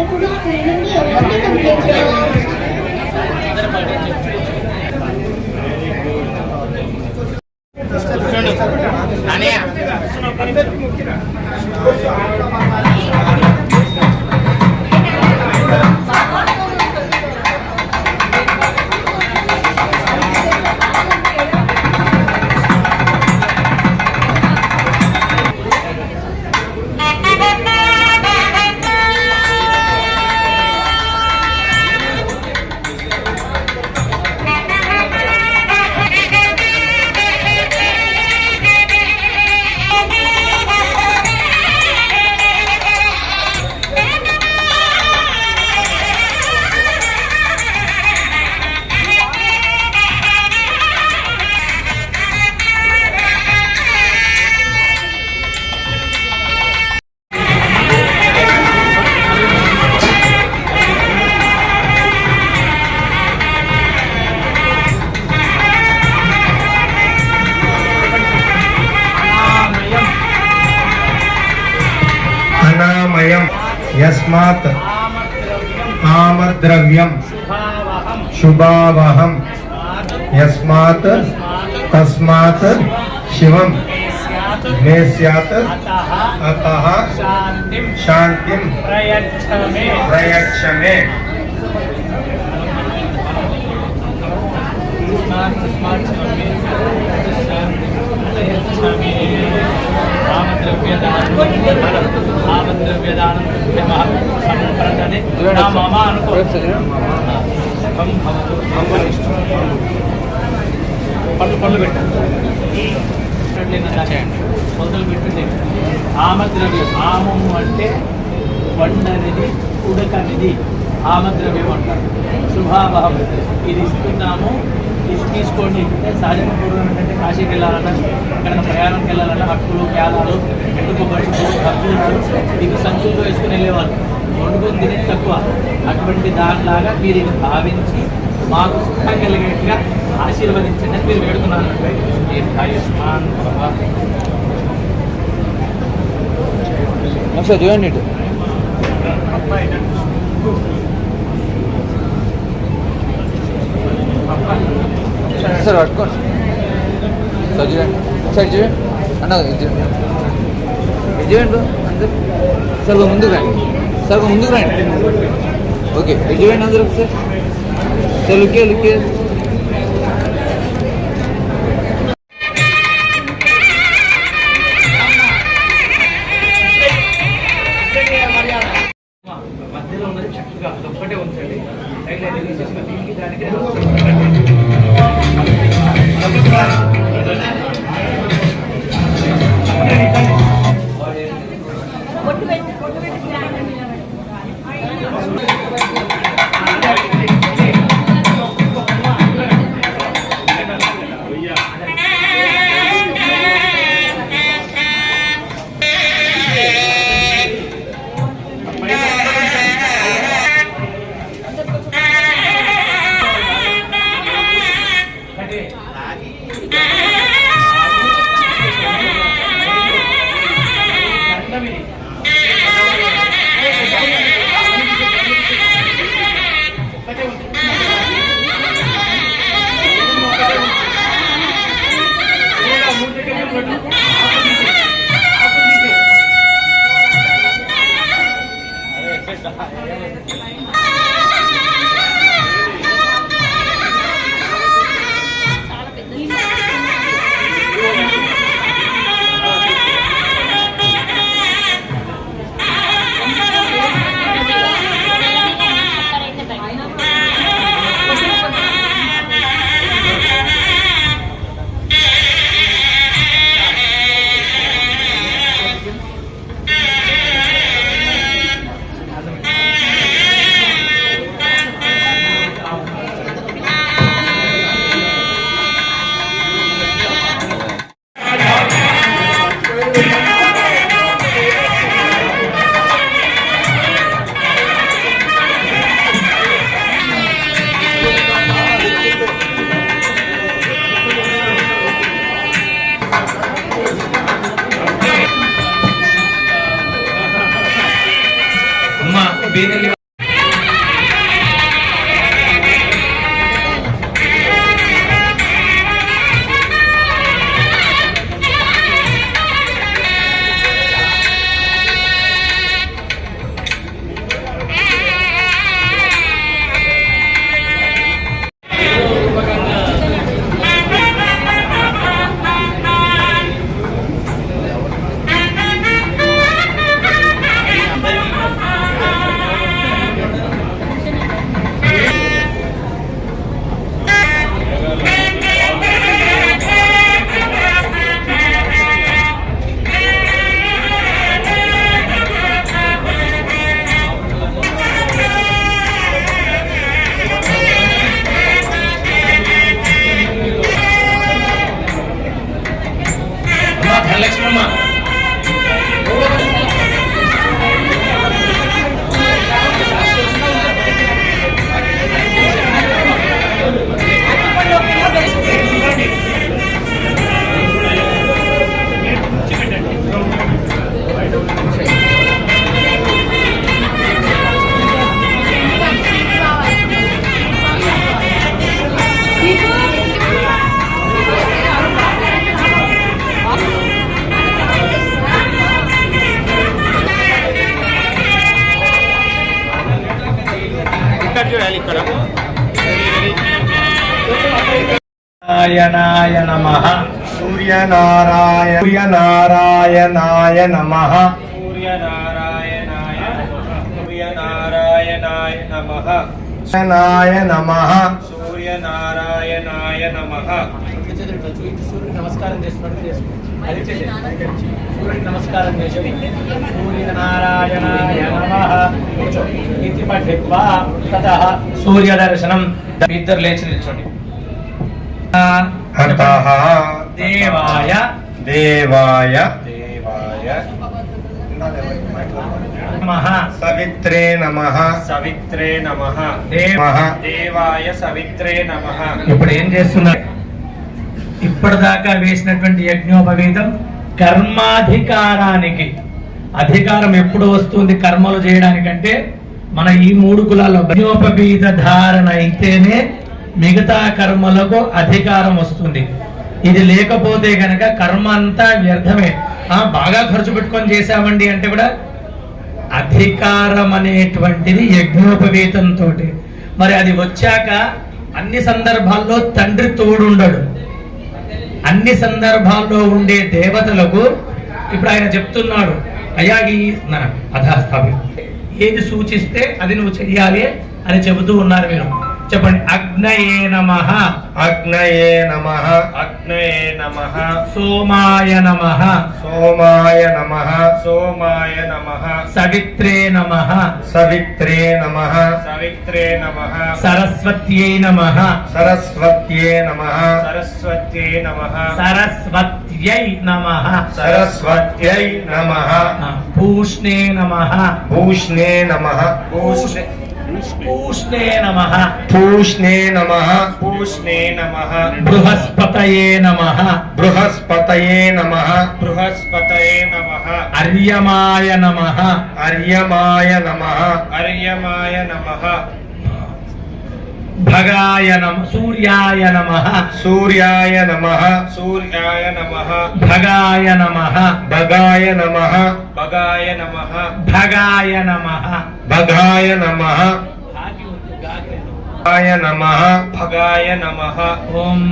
ఎప్పుడు స్కూల్ నుండి ఎవరిని కంప్లైంట్ చేయాలి? అనామయం యస్మాత్ ఆమద్రవ్యం శుభావహం యస్మాత్ తస్మాత్ శివం మే స్యాత్ అతః శాంతిం ప్రయచ్చ మే. పళ్ళు పెట్టండి మొదలు పెట్టండి. ఆమద్రవ్యం, ఆమము అంటే వండనిది, ఉడకనిది ఆమద్రవ్యం అంటారు. శుభాభావం ఇది ఇస్తున్నాము, ఇది తీసుకోండి. సహజంగా పూర్వం ఏంటంటే కాశీకి వెళ్ళాలన్నా, ఎక్కడైనా ప్రయాణంకి వెళ్ళాలన్నా హక్కులు, ప్యాలాలు, ఎందుకు హక్కులు ఇది సంచుల్లో వేసుకుని వెళ్ళేవాళ్ళు. వండుకొని తినేది తక్కువ. అటువంటి దానిలాగా మీరు ఇది భావించి మాకు సుఖం కలిగేట్టుగా ఆశీర్వదించండి అని మీరు వేడుకున్నారు. ఆయుష్మాన్ చూడండి సార్ పట్టుకోండి సార్, చూడండి సార్, చూడండి అన్న, ఇది చూడండి అందరు సార్, ముందుకు రండి సార్, ముందుకు రండి. ఓకే, ఇది చూడండి అందరూ సార్. సార్ లుకే లుకే మధ్యలో ఉన్నది చక్కగా అదొక్కటే ఉంచండి. దీనికి దానికి బీదలు ధనలక్ష్మమ్మ నారాయణాయ నమః సూర్యనారాయణాయ నమః సూర్యనారాయణాయ నమః నాయ నమః సూర్యనారాయణాయ నమః. సూర్యుడికి నమస్కారం చేస్తున్నట్టు సూర్యుడికి నమస్కారం చేసి సూర్యనారాయణాయ నమః ఇది పఠిత్వా తతః సూర్య దర్శనం. ఇద్దరు లేచి నిల్చోండి. అతః దేవాయ దేవాయ నమః సవిత్రే నమః సవిత్రే నమః. దేవాయ సవిత్రే నమః. ఇప్పుడు ఏం చేస్తున్నారు? ఇప్పటిదాకా వేసినటువంటి యజ్ఞోపవీతం కర్మాధికారానికి. అధికారం ఎప్పుడు వస్తుంది కర్మలు చేయడానికంటే? మన ఈ 3 కులాల్లో యజ్ఞోపవీత ధారణ అయితేనే మిగతా కర్మలకు అధికారం వస్తుంది. ఇది లేకపోతే గనక కర్మ అంతా వ్యర్థమే. బాగా ఖర్చు పెట్టుకొని చేశామండి అంటే కూడా అధికారం అనేటువంటిది యజ్ఞోపవీతంతో. మరి అది వచ్చాక అన్ని సందర్భాల్లో తండ్రి తోడుండడు. అన్ని సందర్భాల్లో ఉండే దేవతలకు ఇప్పుడు ఆయన చెప్తున్నాడు, అయ్యా ఈ అధాస్థాపి ఏది సూచిస్తే అది నువ్వు చెయ్యాలి అని చెబుతూ ఉన్నారు. మీరు చెప్పండి. అగ్నయే నమః అగ్నయే నమః అగ్నయే నమః. సోమాయ నమః సోమాయ నమః సోమాయ నమః. సవిత్రే నమః సవిత్రే నమః సవిత్రే నమః. సరస్వత్యై నమః సరస్వత్యే నమః సరస్వత్యే నమః. సరస్వత్యై నమః సరస్వత్యై నమః పూష్ణే నమః భూష్ణే నమః పూష్ణే నమః పూష్ణే నమః పూష్ణే నమః. బృహస్పతయే నమః బృహస్పతయే నమః బృహస్పతయే నమః. అర్యమాయ నమః అర్యమాయ నమః అర్యమాయ నమః. భగాయ నమః సూర్యాయ నమః సూర్యాయ నమః సూర్యాయ నమః. భగాయ నమః భగాయ నమః భగాయ నమః. భగాయ నమః భగాయ నమః భగాయ నమః భగాయ నమః. ఓం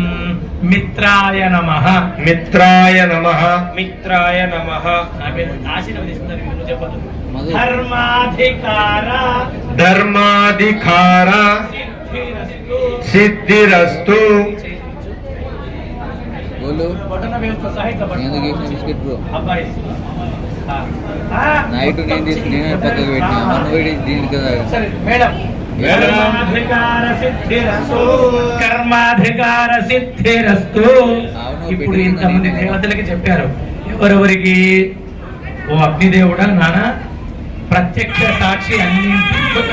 మిత్రాయ నమః మిత్రాయ నమః మిత్రాయ నమః. ఆశీర్వదిస్తున్నారు. మీరు చెప్పదు. ధర్మాధికార ధర్మాధికార సిద్ధిరస్తు. సిద్ధిరస్తు. బోలు బొటన వేలుతో సహా ఇట్లా పట్టుకో. ఎందుకు వేసిన బిస్కెట్ బ్రో? అబ్బాయి నైట్ నేను తీసుకుని నేను పక్కకు పెట్టినా నువ్వు దీనికి కదా. సరే మేడం. కర్మాధికార సిద్ధిరస్తు. కర్మాధికార సిద్ధిరస్తు. ఇప్పుడు ఇంతమంది దేవతలకి చెప్పారు. ఎవరెవరికి? ఓ అగ్నిదేవుడా నాన్న, ప్రత్యక్ష సాక్షి అన్నింటికి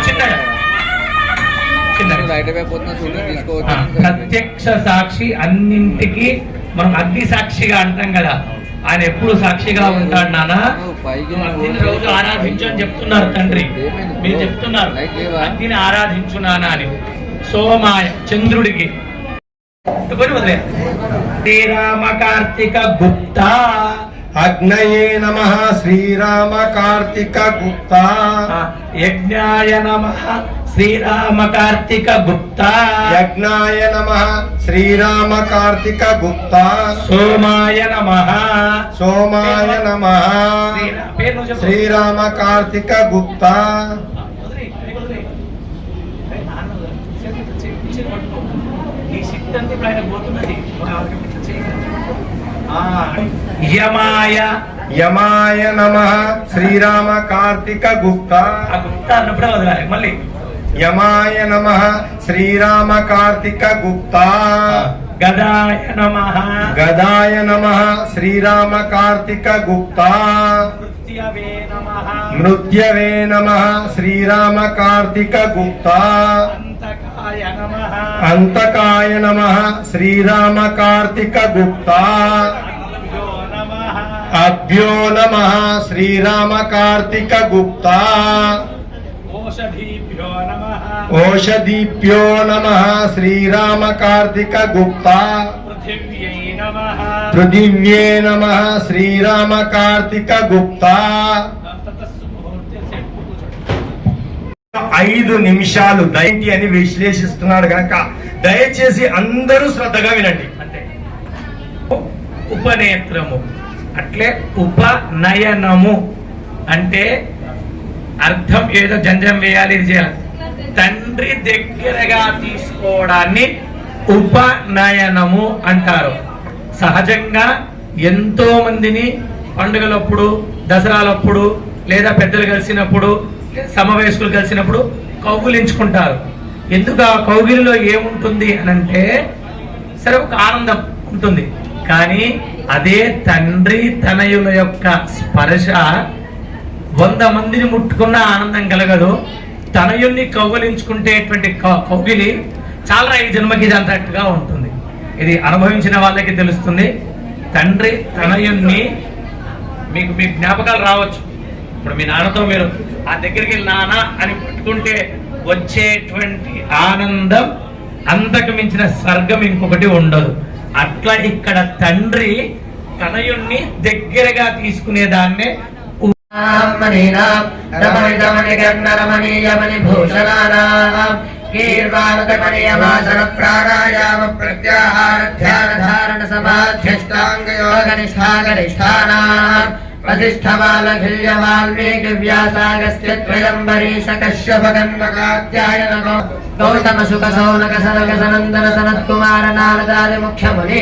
చిన్నగా బయట పోతున్నా చూడ తీసుకోవచ్చు. ప్రత్యక్ష సాక్షి అన్నింటికి మనం అగ్ని సాక్షిగా అంటాం కదా. ఆయన ఎప్పుడు సాక్షిగా ఉంటాడు నాన్న. అగ్నిని రోజు ఆరాధించు అని చెప్తున్నారు తండ్రి, మీరు చెప్తున్నారు అగ్నిని ఆరాధించు నాన్న అని. సోమాయ చంద్రుడికి శ్రీరామ కార్తిక గుప్తా అగ్నయే నమః శ్రీరామ కార్తిక గుప్తా యజ్ఞాయ నమః శ్రీరామ కార్తిక గుప్తా యజ్ఞాయ నమః శ్రీరామ కార్తిక గుప్తా సోమాయ నమః సోమాయ నమః పేరు నువ్వు చెప్పు. శ్రీరామ కార్తిక గుప్తా ఈ శక్తి అంతా ఇప్పుడు ఆయన పోతున్నది. యమాయ యమాయ నమః శ్రీరామ కార్తిక గుప్తా ఆ గుప్తా అన్నప్పుడే వదలాలి మళ్ళీ. యమాయ నమః శ్రీరామ కార్తిక గుప్తా గదాయ నమః గదాయ నమః శ్రీరామ కార్తిక గుప్తా మృత్యవే నమః మృత్యవే నమః శ్రీరామ కార్తిక గుప్తా అంతకాయ నమః అంతకాయ నమః శ్రీరామ కార్తిక గుప్తా అభ్యో నమః అభ్యో నమః శ్రీరామ కార్తిక గుప్తా ఓషధీభ్యో నమః ఓషధీభ్యో నమః శ్రీరామ కార్తిక గుప్తా పృథివ్యై నమః పృథివ్యే నమః శ్రీరామ కార్తిక గుప్తా 5 నిమిషాలు దయంతి అని విశ్లేషిస్తున్నాడు కనుక దయచేసి అందరూ శ్రద్ధగా వినండి. అంటే ఉపనేత్రము అట్లే ఉపనయనము అంటే అర్థం ఏదో జంజం వేయాలి, ఇది చేయాలి. తండ్రి దగ్గరగా తీసుకోవడాన్ని ఉపనయనము అంటారు. సహజంగా ఎంతో మందిని పండుగలప్పుడు, దసరాలప్పుడు, లేదా పెద్దలు కలిసినప్పుడు, సమవయస్కులు కలిసినప్పుడు కౌగిలించుకుంటారు. ఎందుకు ఆ కౌగిలిలో ఏముంటుంది అనంటే సరే ఒక ఆనందం ఉంటుంది, కానీ అదే తండ్రి తనయుల యొక్క స్పర్శ 100 మందిని ముట్టుకున్న ఆనందం కలగదు. తనయుణ్ణి కౌగిలించుకుంటేటువంటి కౌగిలి చాలా ఈ జన్మకి ఇది అంతట్టుగా ఉంటుంది. ఇది అనుభవించిన వాళ్ళకి తెలుస్తుంది. తండ్రి తనయుణ్ణి మీకు మీ జ్ఞాపకాలు రావచ్చు. ఇప్పుడు మీ నాన్నతో మీరు ఆ దగ్గరికి వెళ్ళి నాన్న అని పట్టుకుంటే వచ్చేటువంటి ఆనందం అంతకు మించిన స్వర్గం ఇంకొకటి ఉండదు. అట్లా ఇక్కడ తండ్రి తనయుణ్ణి దగ్గరగా తీసుకునేదాన్నే ప్రాణాయామ ప్రత్యాహార ధ్యాన ధారణ సమాధ్యష్టాంగ యోగ నిష్ఠా గరిష్ఠానాం వసిష్ఠమాలఖిల్య వాల్మీకి వ్యాసాగస్త్య త్రయంబరీష కశ్యప గణ్మకాధ్యాయన గౌతమ శుక సౌనక సనక సనందన సనత్కుమార నారదాది ముఖ్యముని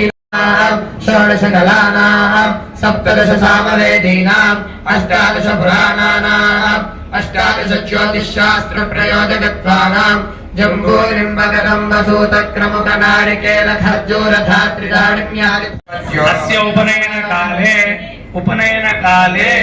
షోడశ కళానాం సప్తదశ సామవేదీనాం అష్టాదశ పురాణానాం అష్టాదశ జ్యోతిశ్శాస్త్ర ప్రయోజకత్వానాం జంబూనింబకదంబసూతక్రముక నారికేల ఖర్జూర ధాత్రిదాణిమ్యాది అస్య ఉపనయన కాలే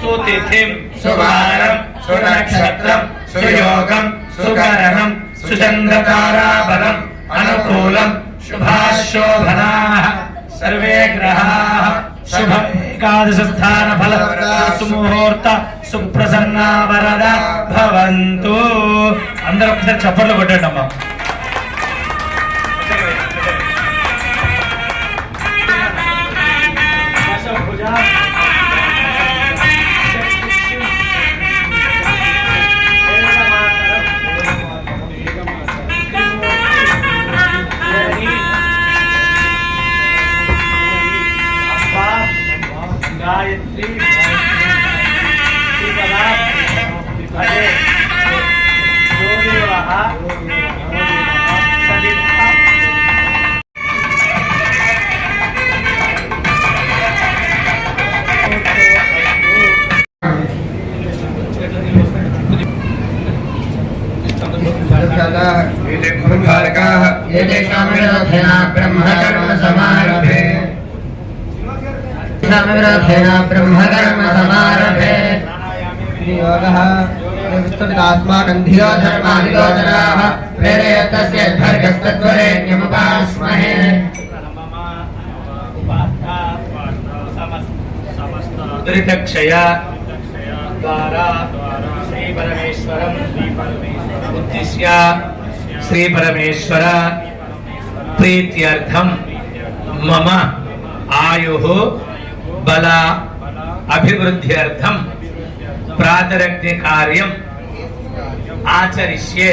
సుతిథిం సువారం సునక్షత్రం సుయోగం సుకరణం సుచంద్రతారాబలం అనుకూలం శుభాశోభనాః సర్వే గ్రహాః శుభ ఏకాదశ స్థాన ఫలప్రద సుముహూర్త సుప్రసన్న వరద భవంతు. అందరూ ఒకసారి చప్పట్లు కొట్టండి అమ్మా. गायत्री भजे योदेवः सदितः येषां विरोधेन ब्रह्मकर्म समारभे ब्रह्मकर्म समारभे योगः विस्तृतास्माकं धियो धर्मादिगोचराः प्रेरयतस्य भर्गस्तत्वरेण्यमुपास्महे దురితక్షయ ద్వారా శ్రీ పరమేశ్వరం ఉద్దిశ్య శ్రీ పరమేశ్వర ప్రీత్యర్థం మమ ఆయుః బల అభివృద్ధ్యర్థం ప్రాతరగ్ని కార్యం ఆచరిష్యే.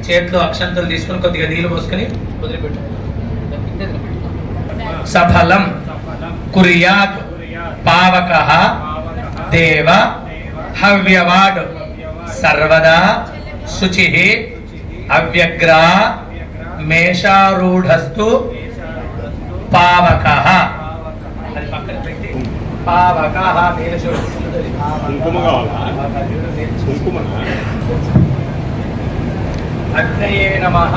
చేతిలో అక్షంతలు తీసుకుని కొద్దిగా నీళ్లు పోసుకొని వదిలిపెట్టు. సఫలం కుర్యాత్ పావకః దేవ హవ్యవాడ్ సర్వదా శుచిః అవ్యగ్రా మేషారూఢస్తు పావకః. అది పక్కన పెట్టి పావకః కుంకుమ కావాలా? కుంకుమ అగ్నయే నమః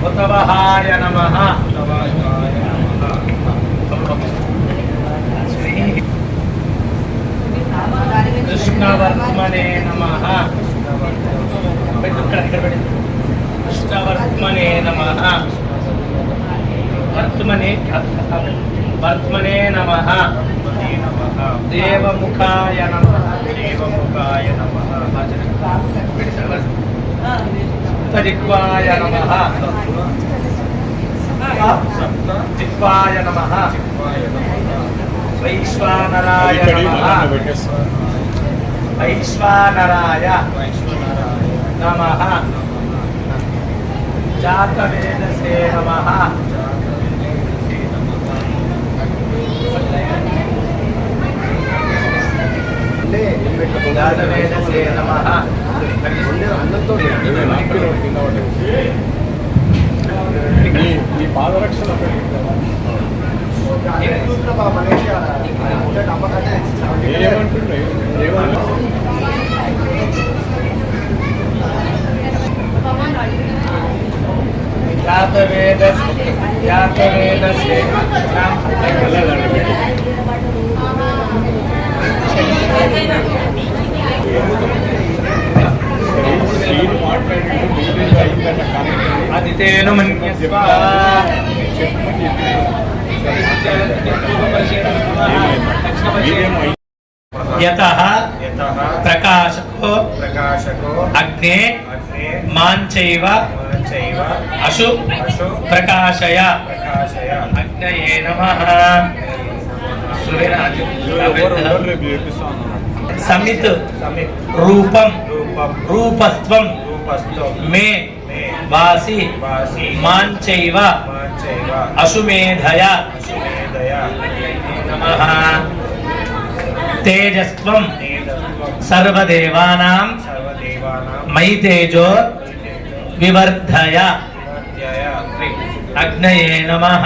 ఉతవహాయ నమః కృష్ణవర్త్మనే నమః కృష్ణవర్త్మనే నమః వర్త్మనే నమః దేవముఖాయ నమః జిహ్వాయ నమః జిహ్వాయ నమః వైశ్వానరాయ నమః వైశ్వానరాయ నమః జాతవేదసే నమః జాతవేదసే నమః ఈ పాదరక్షణ ఏమంటుండే జాతవేదసే అదితేను మన్యస్వ యతః ప్రకాశకో అగ్నే మాంచైవ అశు ప్రకాశయ అగ్నయే నమః. సమిత్ రూపం రూపస్త్వం మే వాసి మాంచైవ అశుమేధయ నమః. తేజస్త్వం సర్వదేవానాం మయి తేజో వివర్ధయ అగ్నయే నమః.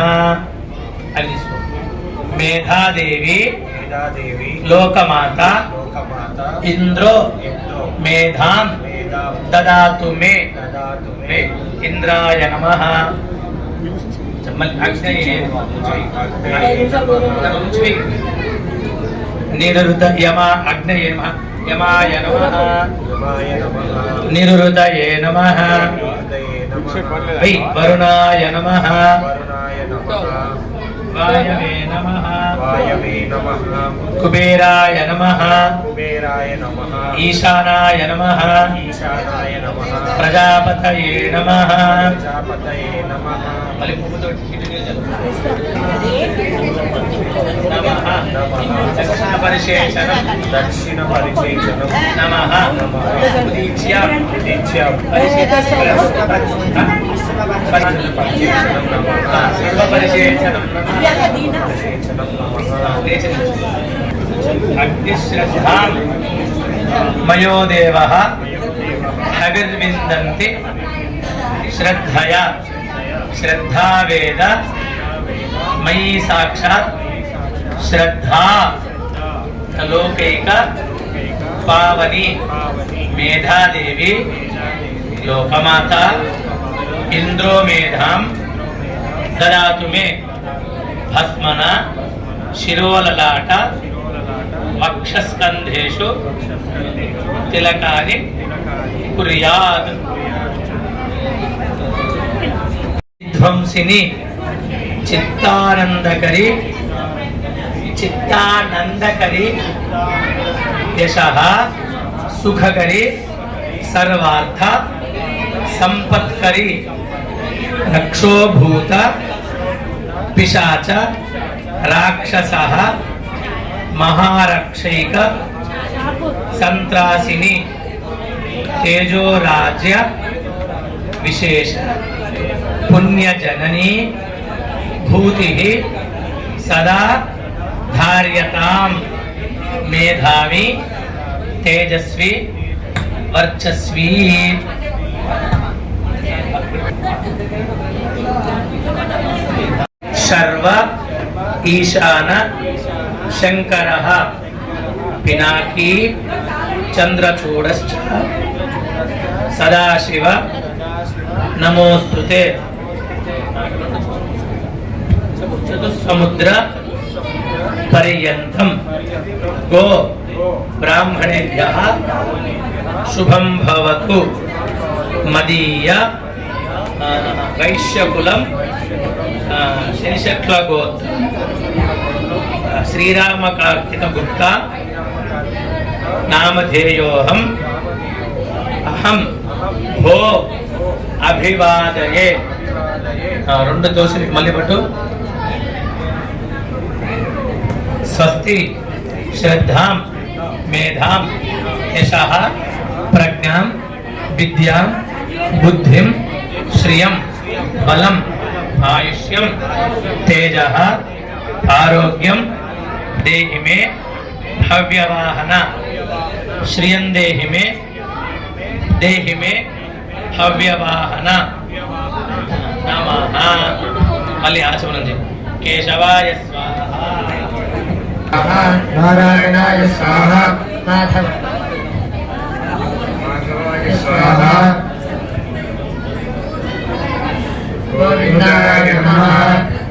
మేధాదేవి లోకమాత ఇంద్రో మేధాం దదాతు మే ఇంద్రాయ నమః. నిరుత యమ అగ్నయే నమః యమాయ నమః నిరుతయే నమః వరుణాయ నమః వాయవే నమః కుబేరాయ నమః ఈశానాయ నమః ప్రజాపతయే నమః. మళ్ళీ పువ్వుతో నమః. దక్షిణ పరిశేషణం నమః. ఉదీచ్య సర్వపరిశేషణం అగ్నిశ్రద్ధాం మయో దేవః అవిర్విందంతి శ్రద్ధయా శ్రద్ధావేద మయీ సాక్షాత్ శ్రద్ధా లోకైక పావని మేధాదేవి లోకమాత ఇంద్రో మేధాం దదాతు మే భస్మన శిరోలలాట వక్షస్కంధేషు తిలకాని కుర్యాత్. విధ్వంసిని చిత్తానందకరి యశః సుఖకరి సర్వార్థ సంపత్కరి రక్షోభూత పిశాచ రాక్షసః మహారక్షైక సంత్రాసిని తేజోరాజ్య విశేష పుణ్యజననీ భూతి సదా ధార్యతాం మేధావి తేజస్వి వర్చస్వి. సర్వ ఈశాన శంకరః పినాకీ చంద్రచూడశ్చ సదాశివ నమోస్తుతే. చతుస్సముద్ర పర్యంతం గో బ్రాహ్మణేభ్యః శుభం భవతు. మదీయ వైశ్యకులం శనిశక్ల గోత్ర శ్రీరామ కార్తిక గుప్తా నామధేయోహం. అహం భో అభివాదయే. రెండు దోషులు మళ్ళీ పట్టు. స్వస్తి శ్రద్ధాం మేధాం యశః ప్రజ్ఞాం విద్యాం బుద్ధిం శ్రియం బలం ఆయుష్యం తేజః ఆరోగ్యం దేహి మే హవ్యవాహన. శ్రియం దేహి మే హవ్యవాహన నమః. మళ్ళీ ఆచమనం చేయి. కేశవాయ స్వాహా. నారాయణాయ స్వాహా. మాధవాయ స్వాహా. గోవిందాయ నమః.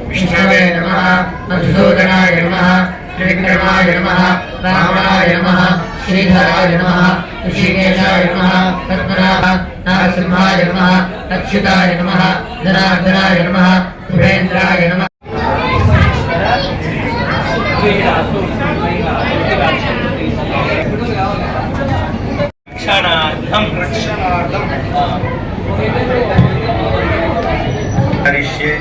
విష్ణవే నమః. మధుసూదనాయ నమః. త్రివిక్రమాయ నమః. రావణాయ నమః. శ్రీధరాయ నమః. ఋషికేశాయ నమః. పద్మనాభ నరసింహాయ నమః. అచ్యుతాయ నమః. జనార్దనాయ నమః. సురేంద్రాయ నమః. రక్షణార్థం కరిష్యే.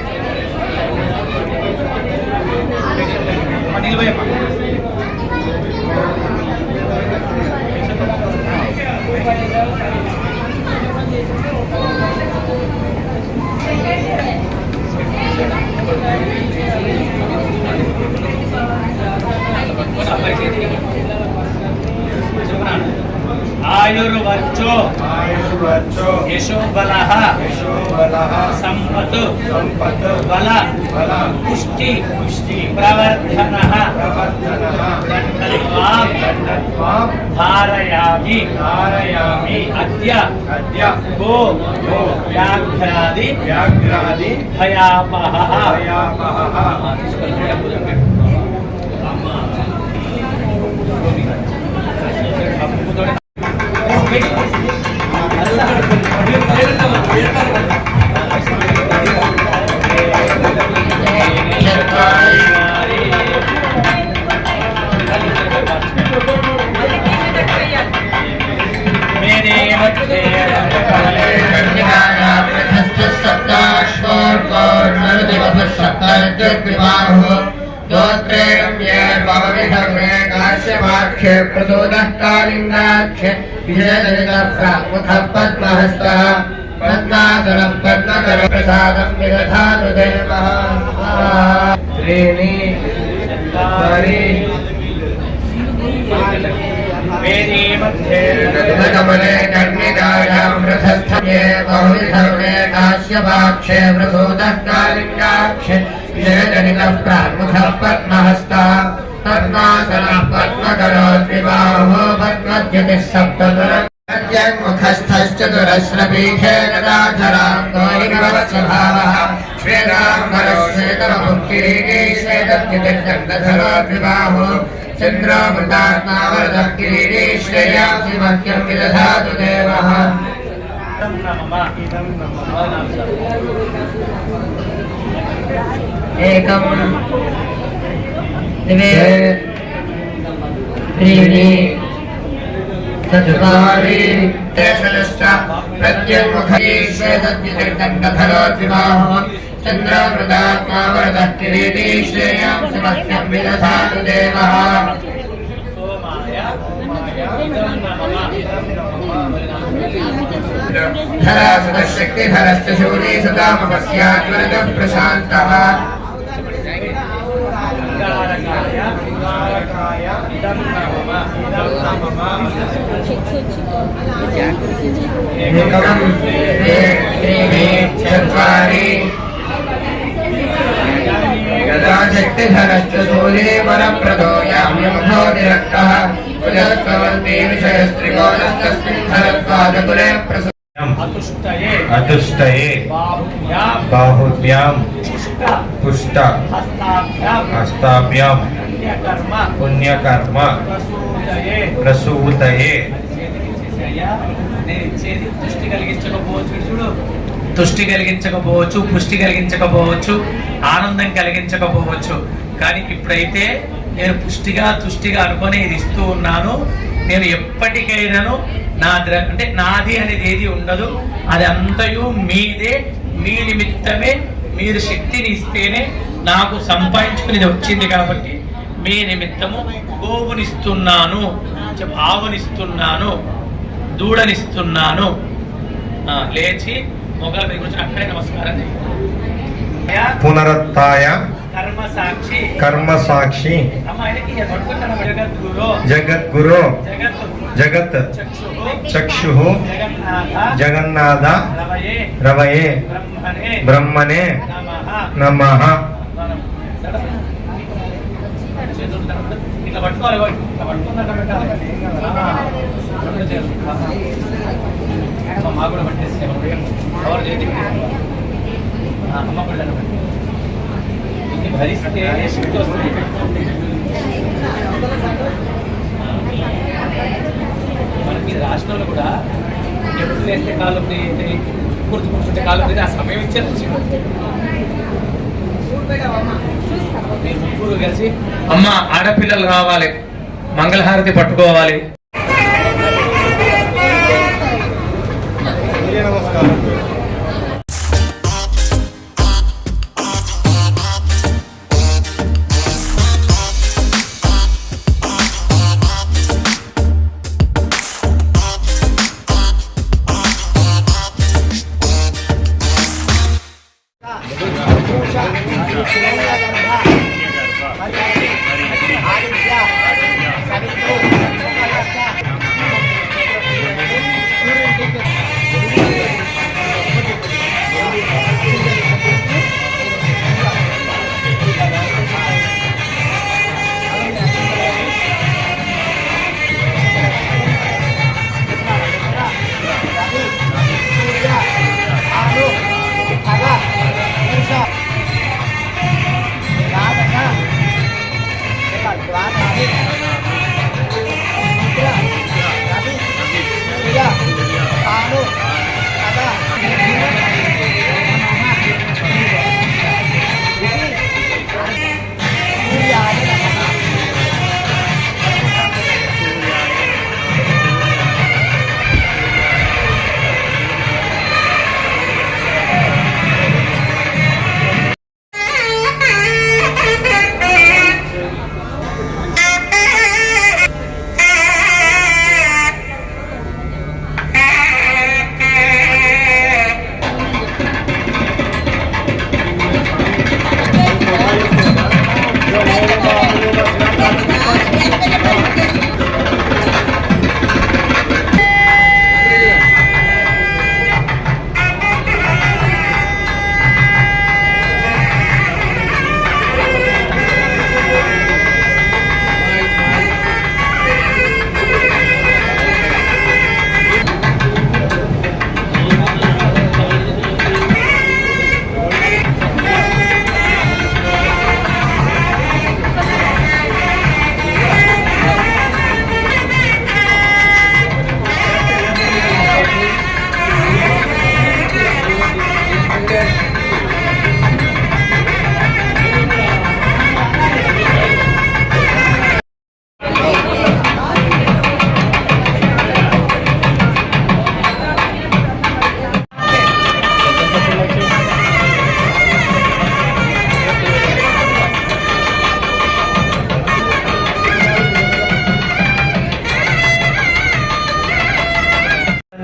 ఆయుర్వర్చో యశోబలః సంపత్ బల పుష్టి ప్రవర్ధనః ధారయామి అద్య గో వ్యాఘ్రాది భయాపహః. काश्यपाक्षे प्रसोदः कालिन्दाक्षे विजयदलितप्रामुखः पद्महस्तः पद्मासनः पद्मकर प्रसादं विदधातु देवः. त्रीणि चत्वारि वेदी मध्ये कमले कर्णिकायां रथस्थये बहुविधर्मे काश्यपाक्षे प्रसोदः कालिन्दाक्षे विजयजनितः प्रामुखः पद्महस्तः पद्मासनः पद्मकरोद्विबाहो पद्मद्युतिः सप्ततरम् मुखस्थश्चतुरश्रपीठे गदाधराङ्गो हिमवत्स्वभावः श्वेताम्बरश्वेतरमुक्किरीटी श्वेतद्युतिर्गन्धधरोद्विबाहो चन्द्रामृतात्मावरदः किरीटी श्रेयांसि मह्यं विदधातु देवः. एकं द्वे त्रीणि चत्वारि दशश्च प्रत्यङ्मुखी श्वेतद्वितीर्दण्डधरोद्विबाहो चन्द्रामृतात्मा वरदः किरीटी श्रेयां सुमह्यं विदधातु देवः धरासुतशक्तिधरश्च शूरी सुतामपस्याद्वरदः प्रशान्तः एकं द्वे त्रीणि चत्वारि गदाशक्तिधरश्च शूरी वरप्रदो याम्यमुखो विरक्तः कुजस्त्ववर्ती विषयस्त्रिकोणस्तस्मिन् धरत्वादकुले अतुष्टये अतुष्टये बाहुभ्यां पुष्ट हस्ताभ्यां पुण्यकर्म प्रसूतये తుష్టి కలిగించకపోవచ్చు, పుష్టి కలిగించకపోవచ్చు, ఆనందం కలిగించకపోవచ్చు. కానీ ఇప్పుడైతే నేను పుష్టిగా తుష్టిగా అనుకుని ఇది ఇస్తూ ఉన్నాను. నేను ఎప్పటికైనాను అంటే నాది అనేది ఏది ఉండదు, అది అంతయు మీదే. మీ నిమిత్తమే మీరు శక్తిని ఇస్తేనే నాకు సంపాదించుకునేది వచ్చింది. కాబట్టి మీ నిమిత్తము గోవునిస్తున్నాను, ఆవునిస్తున్నాను, దూడనిస్తున్నాను. లేచి మొగల మీద కూర్చొని అక్కడే నమస్కారం చేయండి. పునరుత్థాయ కర్మ సాక్షి కర్మ సాక్షి జగద్గురు జగద్గురు జగత్ చక్షు జగన్నాథ రవయే బ్రహ్మణే నమః. ఇట్లా పట్టుకోవాలి, ఇట్లా పట్టుకుందంటే పెట్టాలి. మా కూడా పట్టేసి ఎవరు చేతి అమ్మ కూడా ఇది భరిస్తే శక్తి వస్తుంది. మనకి రాష్ట్రంలో కూడా ఎప్పుడు వేస్తే కాళ్ళు కూర్చుంటే కాళ్ళు ఆ సమయం ఇచ్చారు. మీరు ముగ్గురు కలిసి అమ్మ ఆడపిల్లలు రావాలి, మంగళహారతి పట్టుకోవాలి. నమస్కారం. ఆదిత్య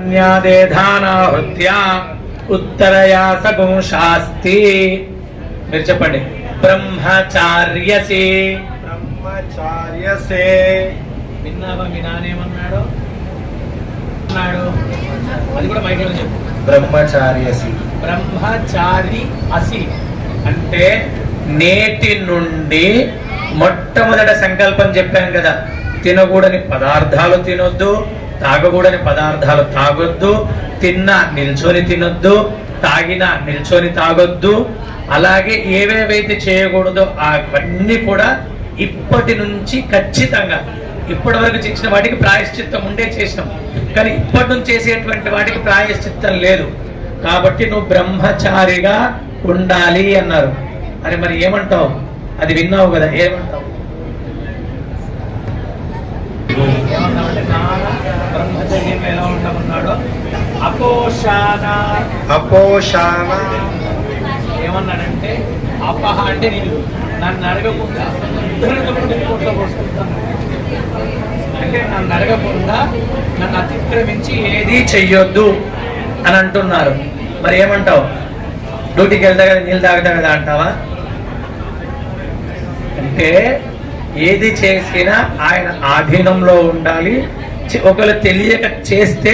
యజ్ఞాదేధానాహృత్య ఉత్తరయా సగం శాస్తి. మీరు చెప్పండి. బ్రహ్మచార్యసి. బ్రహ్మచార్యసే. విన్నావా మీ నానేమన్నాడు? అన్నాడు అది కూడా మైక్లో చెప్పు. బ్రహ్మచార్యసి. బ్రహ్మచారి అసి అంటే నేటి నుండి మొట్టమొదట సంకల్పం చెప్పాను కదా, తినకూడని పదార్థాలు తినొద్దు, తాగకూడని పదార్థాలు తాగొద్దు, తిన్నా నిల్చొని తినొద్దు, తాగినా నిల్చొని తాగొద్దు, అలాగే ఏవేవైతే చేయకూడదో అవన్నీ కూడా ఇప్పటి నుంచి ఖచ్చితంగా, ఇప్పటి వరకు చేసిన వాటికి ప్రాయశ్చిత్తం ఉండే చేసినాం, కానీ ఇప్పటి నుంచి చేసేటువంటి వాటికి ప్రాయశ్చిత్తం లేదు. కాబట్టి నువ్వు బ్రహ్మచారిగా ఉండాలి అన్నారు. అని మరి ఏమంటావు? అది విన్నావు కదా, ఏమంటావు? ఏమన్నామంటే బ్రహ్మచర్యం ఎలా ఉండమన్నాడో అపోషాన. అపోషాన. ఏమన్నాడంటే అపహ అంటే నీళ్ళు, నన్ను అడగకుండా అంటే నన్ను అడగకుండా నన్ను అతిక్రమించి ఏది చెయ్యొద్దు అని అంటున్నారు. మరి ఏమంటావు? డ్యూటీకి వెళ్తా కదా, నీళ్ళు తాగుతా కదా అంటావా? అంటే ఏది చేసినా ఆయన ఆధీనంలో ఉండాలి. ఒకవేళ తెలియక చేస్తే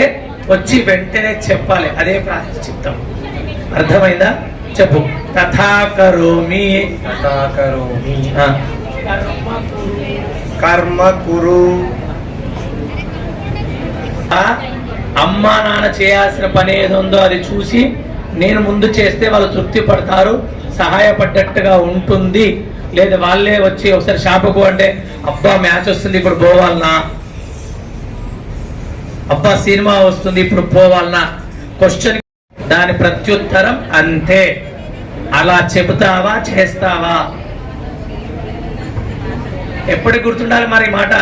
వచ్చి వెంటనే చెప్పాలి, అదే ప్రాయశ్చిత్తం. అర్థమైందా? చెప్పు. తథా కరోమి. తథా కరోమి. కర్మ కురు. అమ్మా నాన్న చేయాల్సిన పని ఏదో ఉందో అది చూసి నేను ముందు చేస్తే వాళ్ళు తృప్తి పడతారు, సహాయపడ్డట్టుగా ఉంటుంది. లేదా వాళ్ళే వచ్చి ఒకసారి షాపుకు అంటే అబ్బా మ్యాచ్ వస్తుంది ఇప్పుడు పోవాలనా, అబ్బా సినిమా వస్తుంది ఇప్పుడు పోవాలనా క్వశ్చన్, దాని ప్రత్యుత్తరం అంతే. అలా చెబుతావా, చేస్తావా? ఎప్పటికి గుర్తుండాలి మరి మాట.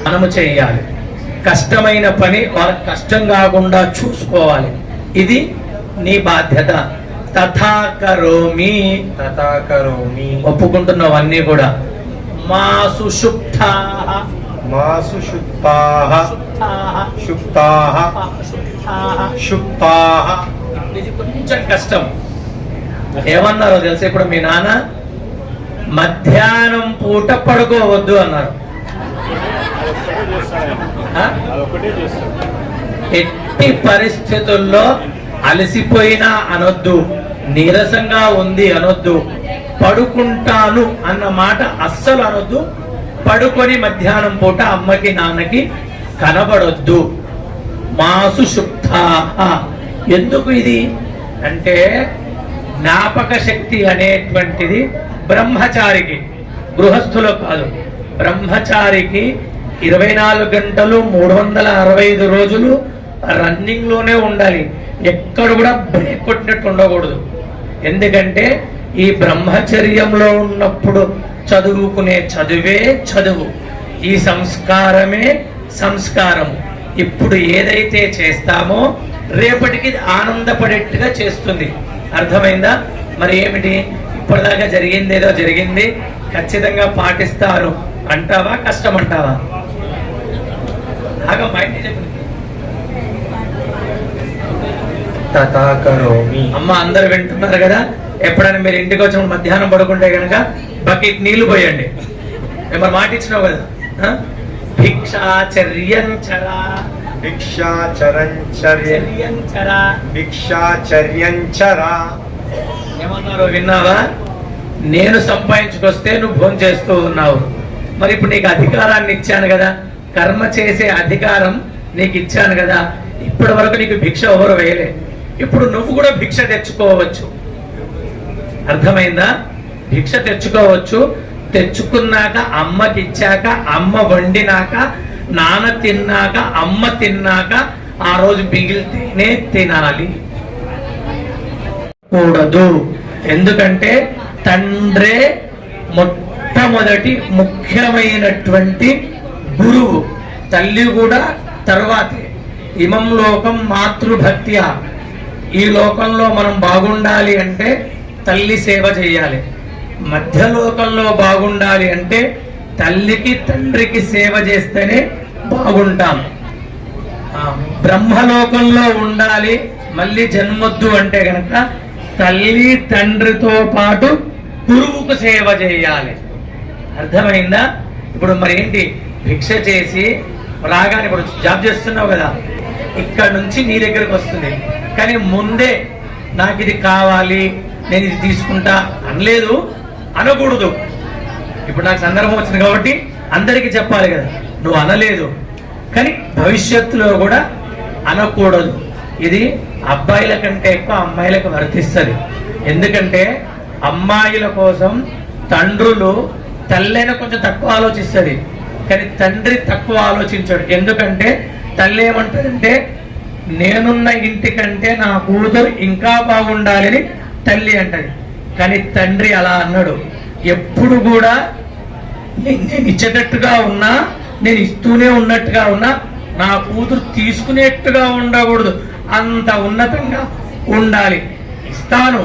మనము చెయ్యాలి. కష్టమైన పని వాళ్ళకి కష్టం కాకుండా చూసుకోవాలి. ఇది నీ బాధ్యత. తథా కరోమి. తథా కరోమి. ఒప్పుకుంటున్నావు అన్నీ కూడా. మాసు శుప్తాః. మాసు శుప్తాః. శుప్తాః. శుప్తాః. ఇది కొంచెం కష్టం. ఏమన్నారో తెలుసా? ఇప్పుడు మీ నాన్న మధ్యాహ్నం పూట పడుకోవద్దు అన్నారు. అదొకటే చేస్తాడు. ఎట్టి పరిస్థితుల్లో అలసిపోయినా అనొద్దు, నీరసంగా ఉంది అనొద్దు, పడుకుంటాను అన్న మాట అస్సలు అనొద్దు. పడుకొని మధ్యాహ్నం పూట అమ్మకి నాన్నకి కనబడొద్దు. మాసు శుప్తాః. ఎందుకు ఇది అంటే జ్ఞాపక శక్తి అనేటువంటిది బ్రహ్మచారికి, గృహస్థులో కాదు. బ్రహ్మచారికి 24 గంటలు 365 రోజులు రన్నింగ్ లోనే ఉండాలి. ఎక్కడ కూడా బ్రేక్ కొట్టినట్టు ఉండకూడదు. ఎందుకంటే ఈ బ్రహ్మచర్యంలో ఉన్నప్పుడు చదువుకునే చదువే చదువు, ఈ సంస్కారమే సంస్కారము. ఇప్పుడు ఏదైతే చేస్తామో రేపటికి ఆనందపడేట్టుగా చేస్తుంది. అర్థమైందా? మరి ఏమిటి? ఇప్పటిదాకా జరిగింది ఏదో జరిగింది, ఖచ్చితంగా పాటిస్తారు అంటావా, కష్టం అంటావా? బాగా మైండ్ చెప్పండి. తథా కరోమి. అమ్మ అందరు వింటున్నారు కదా, ఎప్పుడైనా మీరు ఇంటికి వచ్చినప్పుడు మధ్యాహ్నం పడుకుంటే కనుక బకెట్ నీళ్లు పోయండి. మరి మాట ఇచ్చినావు కదా. భిక్షాచర్యంచరా. భిక్షాచర్యంచరా. భిక్షాచర్యంచరా. ఏమన్నారో విన్నావా? నేను సంపాదించుకొస్తే నువ్వు భోజనం చేస్తూ ఉన్నావు. మరి ఇప్పుడు నీకు అధికారాన్ని ఇచ్చాను కదా, కర్మ చేసే అధికారం నీకు ఇచ్చాను కదా, ఇప్పటి వరకు నీకు భిక్ష ఎవరు వేయలే, ఇప్పుడు నువ్వు కూడా భిక్ష తెచ్చుకోవచ్చు. అర్థమైందా? భిక్ష తెచ్చుకోవచ్చు. తెచ్చుకున్నాక అమ్మకి ఇచ్చాక, అమ్మ వండినాక, నాన్న తిన్నాక, అమ్మ తిన్నాక ఆ రోజు మిగిలితేనే తినాలి, కూడదు. ఎందుకంటే తండ్రే మొట్టమొదటి ముఖ్యమైనటువంటి గురువు, తల్లి కూడా తర్వాతే. ఇమం లోకం మాతృభక్త్యా. ఈ లోకంలో మనం బాగుండాలి అంటే తల్లి సేవ చేయాలి. మధ్యలోకంలో బాగుండాలి అంటే తల్లికి తండ్రికి సేవ చేస్తేనే బాగుంటాం. బ్రహ్మలోకంలో ఉండాలి, మళ్ళీ జన్మొద్దు అంటే గనక తల్లి తండ్రితో పాటు గురువుకు సేవ చేయాలి. అర్థమైందా? ఇప్పుడు మరి ఏంటి, భిక్ష చేసి రాగానే ఇప్పుడు జాబ్ చేస్తున్నావు కదా, ఇక్కడ నుంచి నీ దగ్గరకు వస్తుంది, కానీ ముందే నాకు ఇది కావాలి నేను ఇది తీసుకుంటా అనలేదు, అనకూడదు. ఇప్పుడు నాకు సందర్భం వచ్చింది కాబట్టి అందరికీ చెప్పాలి కదా, నువ్వు అనలేదు, కానీ భవిష్యత్తులో కూడా అనకూడదు. ఇది అబ్బాయిల కంటే ఎక్కువ అమ్మాయిలకు వర్తిస్తుంది. ఎందుకంటే అమ్మాయిల కోసం తండ్రులు తల్లైన కొంచెం తక్కువ ఆలోచిస్తుంది, కానీ తండ్రి తక్కువ ఆలోచించాడు. ఎందుకంటే తల్లి ఏమంటాడంటే నేనున్న ఇంటికంటే నా కూతురు ఇంకా బాగుండాలని తల్లి అంటది, కానీ తండ్రి అలా అన్నాడు. ఎప్పుడు కూడా నేను ఇచ్చేటట్టుగా ఉన్నా, నేను ఇస్తూనే ఉన్నట్టుగా ఉన్నా, నా కూతురు తీసుకునేట్టుగా ఉండకూడదు, అంత ఉన్నతంగా ఉండాలి. ఇస్తాను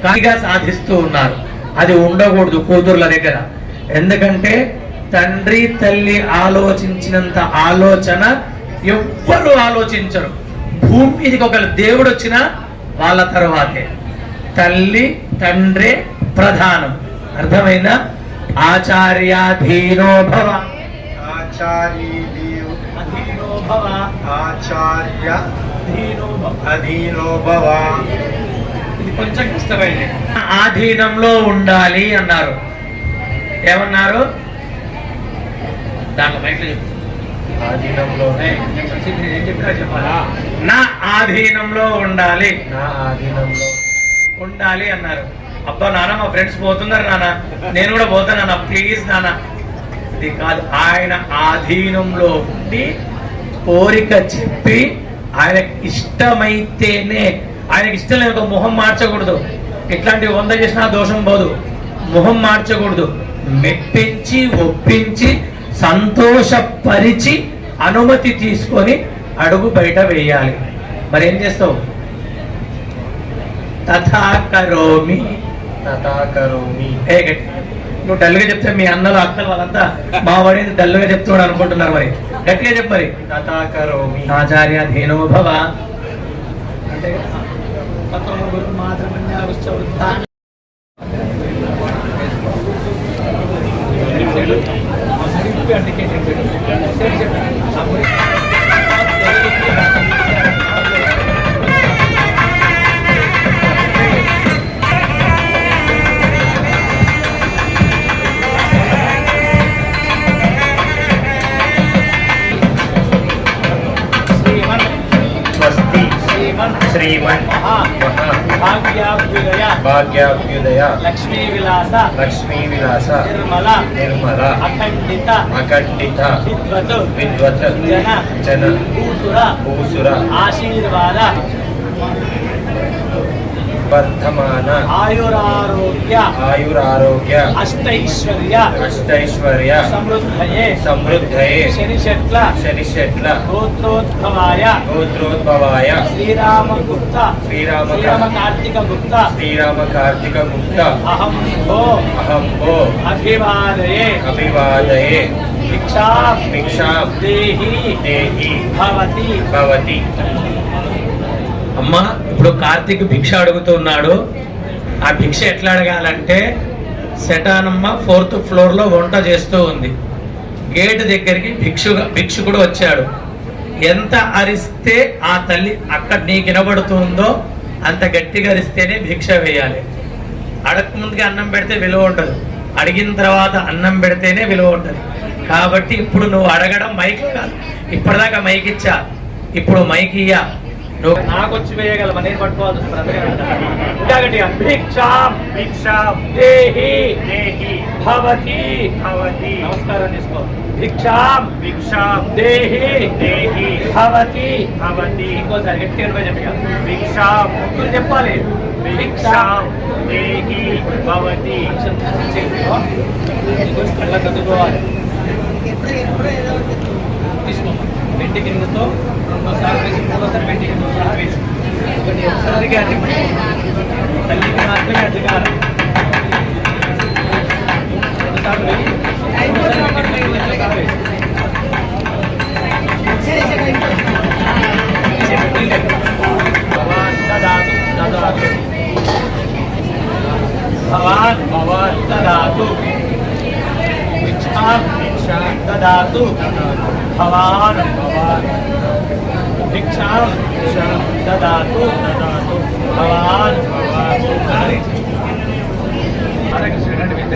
కానిగా సాధిస్తూ ఉన్నారు, అది ఉండకూడదు కూతుర్ల దగ్గర. ఎందుకంటే తండ్రి తల్లి ఆలోచించినంత ఆలోచన ఎవ్వరు ఆలోచించరు. భూమి మీదకి ఒక దేవుడు వచ్చినా వాళ్ళ తర్వాతే తల్లి తండ్రే ప్రధానం. అర్థమైందా? ఆచార్యాధీనో భవ, అధీనో భవ, ఆచార్య అధీనో భవ. ఇది కొంచెం కష్టమైంది. ఆధీనంలో ఉండాలి అన్నారు. ఏమన్నారు? దాంట్లో బయట చెప్పు. ఆధీనంలోనే ఏం చెప్పినా చెప్పాలా? నా ఆధీనంలో ఉండాలి, నా ఆధీనంలో ఉండాలి అన్నారు. అబ్బా నాన్న మా ఫ్రెండ్స్ పోతున్నారు నాన్న, నేను కూడా పోతాను నాన్న, ప్లీజ్ నాన్న. ఇది కాదు, ఆయన ఆధీనంలో ఉండి కోరిక చెప్పి ఆయనకి ఇష్టమైతేనే, ఆయనకి ఇష్టం లేదు ఒక మొహం మార్చకూడదు. ఇట్లాంటివి 100 చేసినా దోషం పోదు. మొహం మార్చకూడదు, మెప్పించి ఒప్పించి సంతోషపరిచి అనుమతి తీసుకొని అడుగు బయట వేయాలి. మరి ఏం చేస్తావు? తథా కరోమి, తథా కరోమి. నువ్వు డల్గా చెప్తే మీ అన్నలు అక్కలు వాళ్ళంతా మా వాడి డల్గా చెప్తున్నాడు అనుకుంటున్నారు. మరి గట్టిగా చెప్పాలి. తథా కరోమి. ఆచార్య ధీనో భవ అంటే స్వస్తి శ్రీమన్ భాగ్యాభ్యుదయ లక్ష్మీ విలాస లక్ష్మీ విలాస నిర్మల నిర్మల అఖండిత అఖండిత విద్వత్ జన భూసుర ఆశీర్వాద వర్ధమాన ఆయురారోగ్య అష్టైశ్వర్య సమృద్ధయే శనిశెట్ల గోత్రోద్భవాయ శ్రీరామ కార్తిక గుప్త అహం భో అభివాదయే భిక్షాం దేహి భవతి. అమ్మ ఇప్పుడు కార్తీక్ భిక్ష అడుగుతున్నాడు. ఆ భిక్ష ఎట్లా అడగాలంటే, శటానమ్మ 4th ఫ్లోర్ లో వంట చేస్తూ ఉంది. గేట్ దగ్గరికి భిక్షుకుడు వచ్చాడు. ఎంత అరిస్తే ఆ తల్లి అక్కడ నీకు వినబడుతుందో అంత గట్టిగా అరిస్తేనే భిక్ష వేయాలి. అడగక ముందుగా అన్నం పెడితే విలువ ఉంటుంది, అడిగిన తర్వాత అన్నం పెడితేనే విలువ ఉంటుంది. కాబట్టి ఇప్పుడు నువ్వు అడగడం మైక్ కాదు, ఇప్పటిదాకా మైక్ ఇచ్చా, ఇప్పుడు మైక్ ఇయ్యా. నువ్వు నాకు వచ్చి వేయగలవు, నేను పట్టుకోవాలి. భిక్షాం దేహి భవతి. నమస్కారం చేసుకో. భిక్షాం దేహి భవతి. ఇంకోసారి గట్టిగా చెప్పగా భిక్షాం చెప్పాలి. భిక్షాం దేహి భవతి. కళ్ళ కదుకోవాలి. తీసుకోమా వెంటి కిందతో రెండోసారి వేసి మూడోసారి వెంటి కింద వేసి ఒకసారిగా తల్లికి మాత్రమే అధికారం. రెండుసార్లు వేసి మూడోసారి వెంటి కింద వేసి ददातु भवान् भिक्षां ददातु भवान् हरे कृष्ण।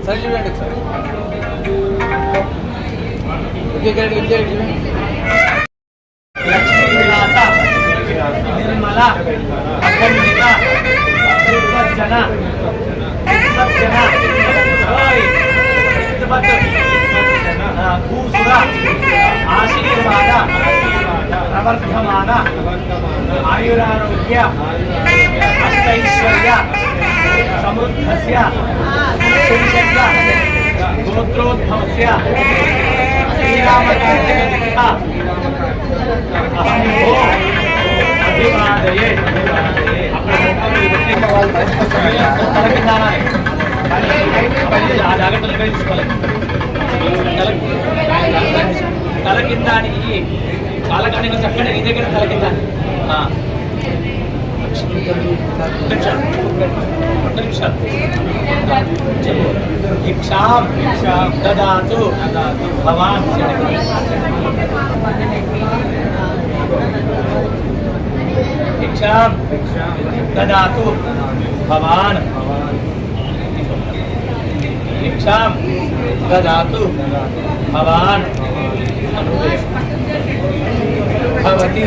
సార్ చూడండి సార్ విద్యార్థి लक्ष्मी विलास निर्मला अखंडिता निर्वचना सज्जना भूसुरा आशीर्वाद प्रवर्धमान आयुरारोग्य अष्टैश्वर्य समृद्धस्य गोत्रोद्भवस्य श्रीरामचन्द्रस्य अभिवादये తల కింద కాలకని చక్కని నీ దగ్గర తల కింద భిక్షాం దదాతు భవాన్ भिक्षां ददातु भवान् भिक्षां ददातु भवान् भवति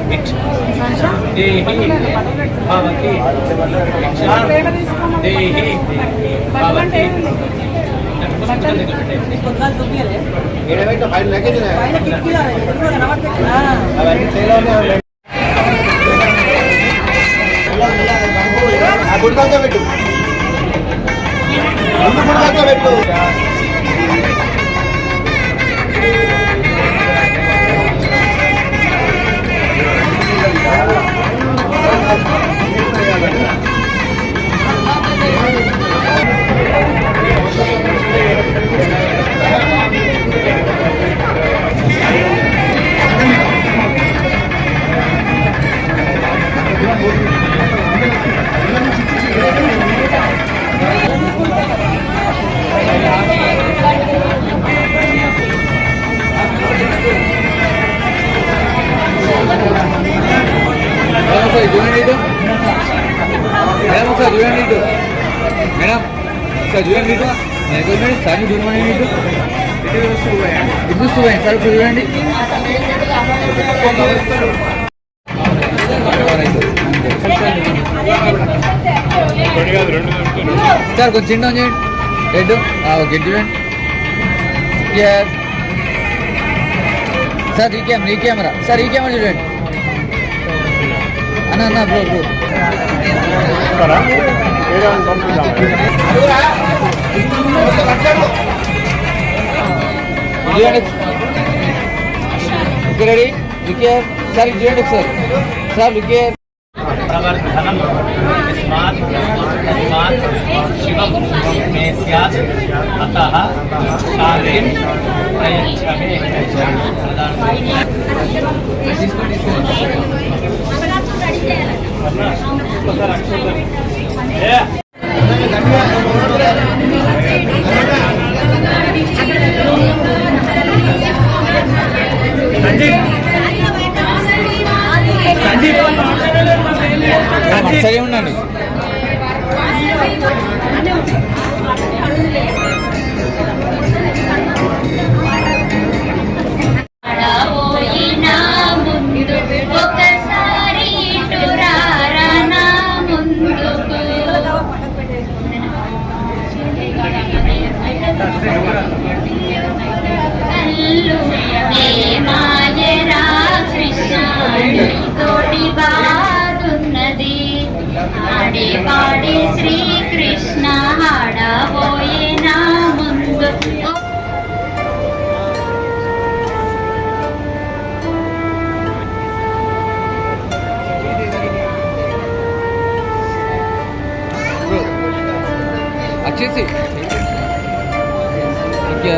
भिक्षां देहि भवति भिक्षां देहि भवति గుడిదాకా పెట్టు గుడిదాకా పెట్టు సార్ చూడండి సార్ కొంచెం చిన్న చేయండి హెడ్ ఓకే చూడండి సార్ ఈ కెమెరా సార్ ఈ కెమెరా చూడండి అన్న బ్రో రెడీ లుకేర్ సార్ ఇది చూడండి సార్ సార్ లుకేర్ प्रवर्धनम् तस्मात् शिवं मे स्यात् अतः शान्तिं प्रयच्छ मे సరే ఉండండి ఒకసారి ఇటు రారా ఆడే పాడే శ్రీకృష్ణ ఆడబోయే నా ముందు अच्छे से क्या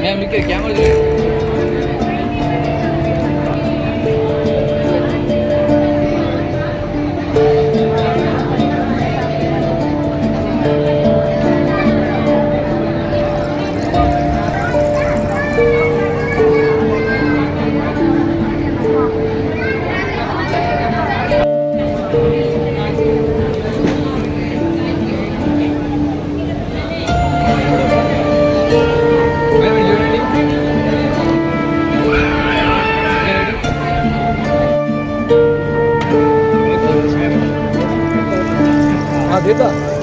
मैम लिखे कैमरा देता